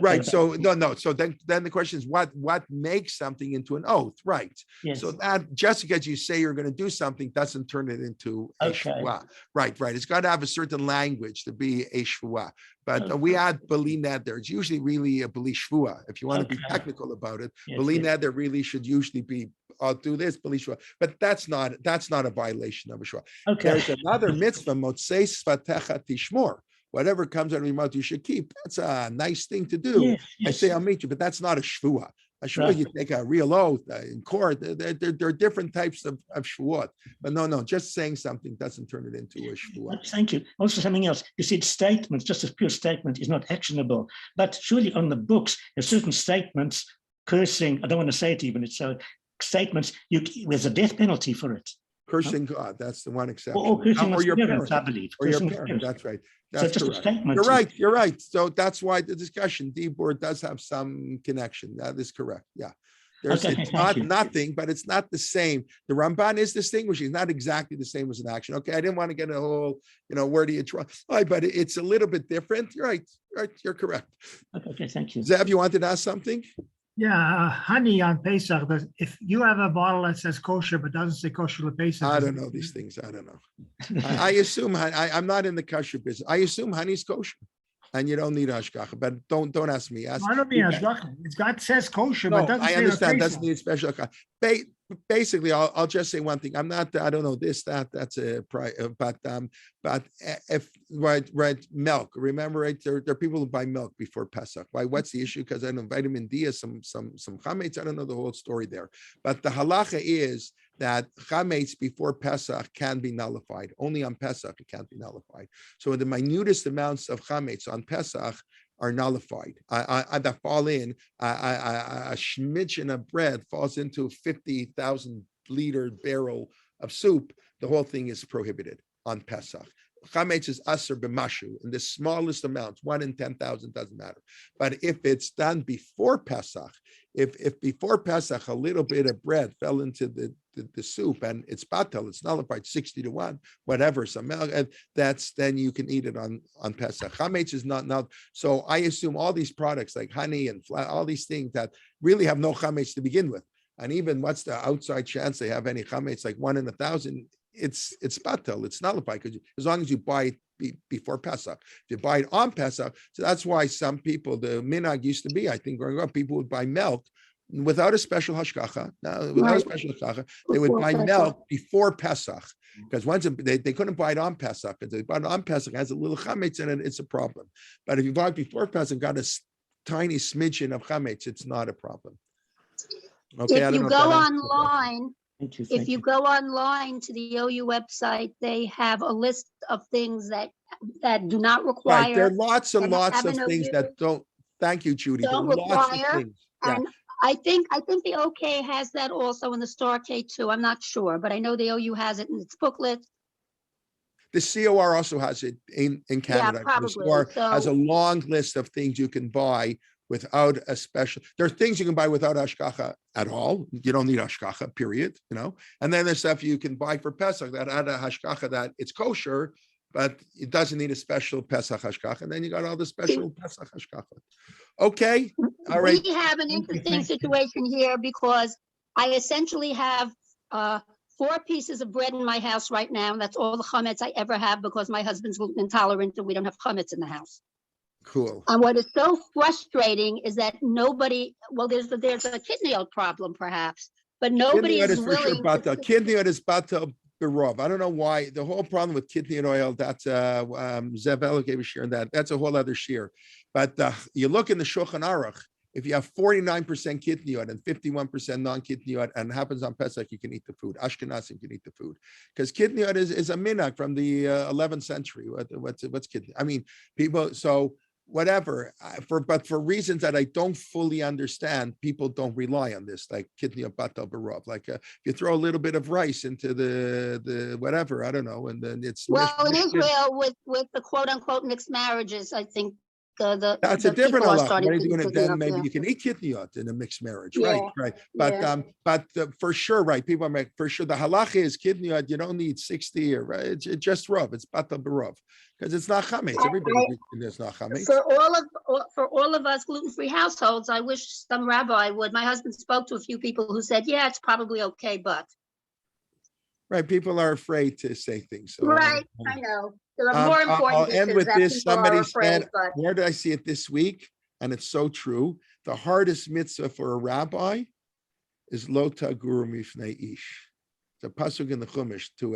Right. So no. So then the question is what makes something into an oath, right? Yes. So that just because you say you're going to do something doesn't turn it into a shvuah. Right. It's got to have a certain language to be a shvuah. But we add beli neder. It's usually really a beli shvuah. If you want to be technical about it, beli neder really should usually be I'll do this, beli shvuah. But that's not a violation of a shvuah. There's another mitzvah, motzei svatecha tishmor. Whatever comes out of your mouth, you should keep. That's a nice thing to do. I say I'll meet you, but that's not a shvuah. A shvuah, you take a real oath in court. There are different types of shvuot. But no, just saying something doesn't turn it into a shvuah. Thank you. Also something else. You said statements, just a pure statement is not actionable. But surely on the books, there's certain statements, cursing, I don't want to say it even, it's statements, there's a death penalty for it. Cursing God, that's the one exception. Or cursing or your parents, parent, I believe. or your parent, that's right. That's so just correct. A statement. You're right. So that's why the discussion, D-board does have some connection. That is correct. Yeah. It's not nothing, but it's not the same. The Ramban is distinguishing. It's not exactly the same as an action. Okay, I didn't want to get a whole, where do you draw? But it's a little bit different. You're right. You're correct. Okay, thank you. Zev, you wanted to ask something? Yeah, honey on Pesach. If you have a bottle that says kosher but doesn't say kosher to Pesach, I don't know these things. I don't know. I assume I'm not in the kosher business. I assume honey's kosher, and you don't need hashgacha. But don't ask me. I don't mean hashgacha. It says kosher, but doesn't I say understand. Doesn't need special. Basically, I'll just say one thing. I don't know this, that. That's a but if right, milk. Remember, right? There are people who buy milk before Pesach. Why? What's the issue? Because I know vitamin D is some chametz. I don't know the whole story there. But the halacha is that chametz before Pesach can be nullified. Only on Pesach it can't be nullified. So the minutest amounts of chametz on Pesach are nullified. That fall in a schmidgen of bread falls into 50,000 liter barrel of soup. The whole thing is prohibited on Pesach. Chametz is aser b'mashu in the smallest amounts, 1 in 10,000 doesn't matter. But if it's done before Pesach, if before Pesach a little bit of bread fell into the soup and it's batel, it's nullified 60 to 1, whatever, some milk, then you can eat it on Pesach. Chametz is not. So I assume all these products like honey and flour, all these things that really have no chametz to begin with. And even what's the outside chance they have any chametz, like 1 in 1,000, it's batel, it's nullified, because as long as you buy it before Pesach. If you buy it on Pesach, so that's why some people, the minhag used to be, I think growing up, people would buy milk without a special hashgacha. Now, without a special hashgacha, they would buy milk before Pesach, because once they couldn't buy it on Pesach. If they bought it on Pesach, it has a little chametz in it, it's a problem. But if you buy it before Pesach, got a tiny smidgen of chametz, it's not a problem. Okay, if you go online, if you go online to the OU website, they have a list of things that do not require. Right, there are lots and lots of things that don't. Thank you, Judy. Don't require. And I think the OK has that also in the Star K too. I'm not sure, but I know the OU has it in its booklet. The COR also has it in Canada. Yeah, probably. The COR has a long list of things you can buy without a special. There are things you can buy without hashgacha at all. You don't need hashgacha, period. And then there's stuff you can buy for Pesach that had a hashgacha that it's kosher, but it doesn't need a special Pesach hashgacha. And then you got all the special Pesach hashgacha. Okay, all right. We have an interesting situation here because I essentially have 4 pieces of bread in my house right now, and that's all the chametz I ever have because my husband's gluten intolerant and we don't have chametz in the house. Cool. And what is so frustrating is that nobody, well, there's a kidney problem perhaps, but nobody is willing. Kidney is batel berov. I don't know why. The whole problem with kidney oil, that's Zev gave a share in that. That's a whole other share. But you look in the Shulchan Aruch, if you have 49% kidney oil and 51% non-kidney oil, and it happens on Pesach, you can eat the food. Ashkenazim can eat the food because kidney oil is a minhag from the 11th century. What's kidney? I mean, people. So whatever, but for reasons that I don't fully understand, people don't rely on this, like kidney or batel berov. Like if you throw a little bit of rice into the whatever, I don't know, and then it's well in Israel with the quote unquote mixed marriages. I think That's the a different people are halacha. starting What are you to doing? pick it Then up, maybe yeah. you can eat kitniyot in a mixed marriage, Yeah, right? Right. But yeah. for sure, right? People are for sure. The halacha is kitniyot. You don't need 60 or right. It's just rov. It's bata barov because it's not chametz. Everybody agrees it's not chametz. For all of us gluten-free households, I wish some rabbi would. My husband spoke to a few people who said, yeah, it's probably okay, but. Right. People are afraid to say things. So, Right, I know. There are more important I'll end dishes with that this. people are Somebody afraid, said, but. where did I see it this week? And it's so true. The hardest mitzvah for a rabbi is lo taguru mifnei ish. It's a pasuk in the Chumash to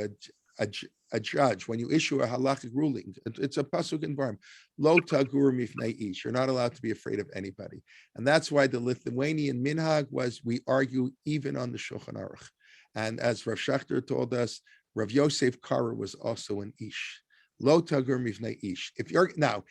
a judge. When you issue a halachic ruling, it's a pasuk environment. Lo taguru mifnei ish. You're not allowed to be afraid of anybody. And that's why the Lithuanian minhag was we argue even on the Shulchan Aruch. And as Rav Shachter told us, Rav Yosef Kara was also an ish. Lo tagur mifnei ish. If you're now,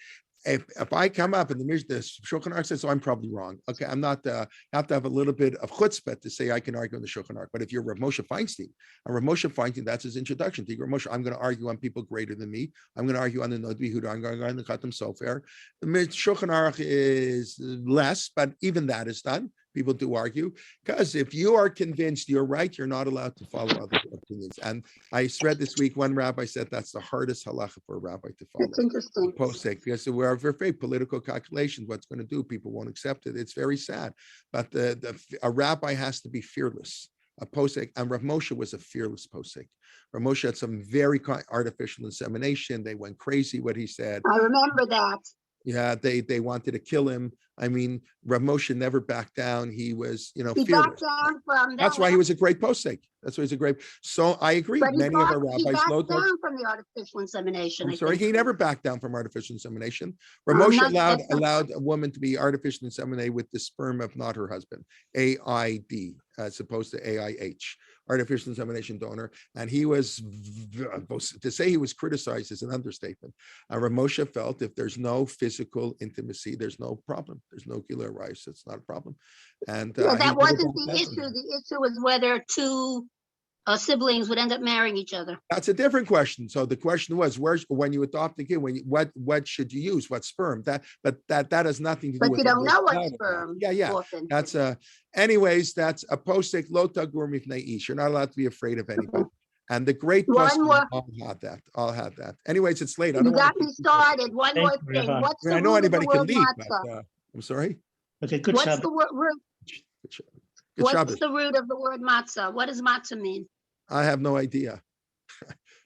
if I come up and the Shulchan Aruch says, so I'm probably wrong. Okay, I'm not. Have to have a little bit of chutzpah to say I can argue on the Shulchan Aruch. But if you're Rav Moshe Feinstein, and Rav Moshe Feinstein, that's his introduction to Rav Moshe. I'm going to argue on people greater than me. I'm going to argue on the Nod Yehuda. I'm going to argue on the Khatam Sofer. The Shulchan Aruch is less, but even that is done. People do argue because if you are convinced you're right, you're not allowed to follow other opinions. And I read this week, one rabbi said that's the hardest halacha for a rabbi to follow. That's interesting. Posek, because we're afraid political calculations, what's going to do, people won't accept it. It's very sad. But a rabbi has to be fearless. A posek, and Rav Moshe was a fearless posek. Rav Moshe had some very artificial insemination. They went crazy what he said. I remember that. Yeah, they wanted to kill him. I mean, Rav Moshe never backed down. He was, He fearless. backed down from that. That's why he was a great posek. That's why he's a great. So I agree. But Many of our rabbis he backed down from the artificial insemination. I'm sorry, he never backed down from artificial insemination. Rav I'm Moshe not- allowed a woman to be artificially inseminated with the sperm of not her husband, AID, as opposed to AIH, artificial insemination donor. And he was, to say he was criticized is an understatement. Rav Moshe felt if there's no physical intimacy, there's no problem. There's no gilui rice. It's not a problem. And that wasn't the issue. The issue was whether two siblings would end up marrying each other. That's a different question. So the question was, when you adopt a kid, what should you use? What sperm? That has nothing to do But with. you don't know what sperm. Yeah. Often. That's anyways, that's a posek lo tagur mifnei ish. You're not allowed to be afraid of anybody. And the great person all had that. Anyways, it's late. I don't You got me started. One more thing. What's the I know root of the anybody can word leave, matzah? but I'm sorry. Okay, good What's Shabbat. the root? Good What's Shabbos. the root of the word matzah? What does matzah mean? I have no idea.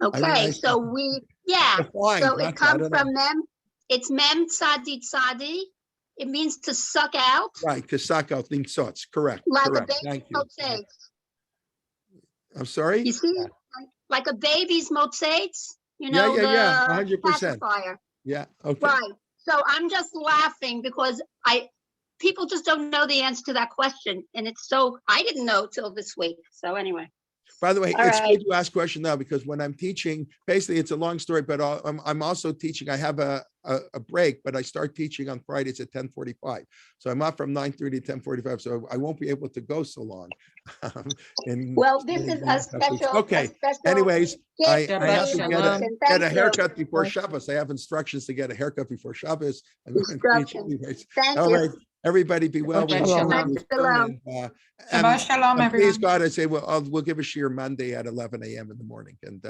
Okay, so so it comes from mem. It's mem tzadi tzadi. It means to suck out. Right, to suck out things. Correct. Like correct. a baby's motzates. I'm sorry? You see, like a baby's motzates, Yeah, 100%. pacifier. Yeah, okay. Right. So I'm just laughing because people just don't know the answer to that question. And I didn't know till this week. So anyway. By the way, All it's right. good you ask question now because when I'm teaching, basically it's a long story, but I'm also teaching. I have a break, but I start teaching on Fridays at 10:45. So I'm off from 9:30 to 10:45. So I won't be able to go so long. Well, this is a special. Okay. Anyways, I have to get a haircut before Shabbos. I have instructions to get a haircut before Shabbos. I'm going to teach anyways. Thank you. Right. Everybody be well. Okay, Shalom. shalom. Shabbat shalom, Please everyone. God, I say, we'll give a shir Monday at 11 a.m. in the morning. And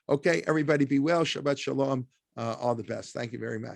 okay, everybody be well. Shabbat shalom. All the best. Thank you very much.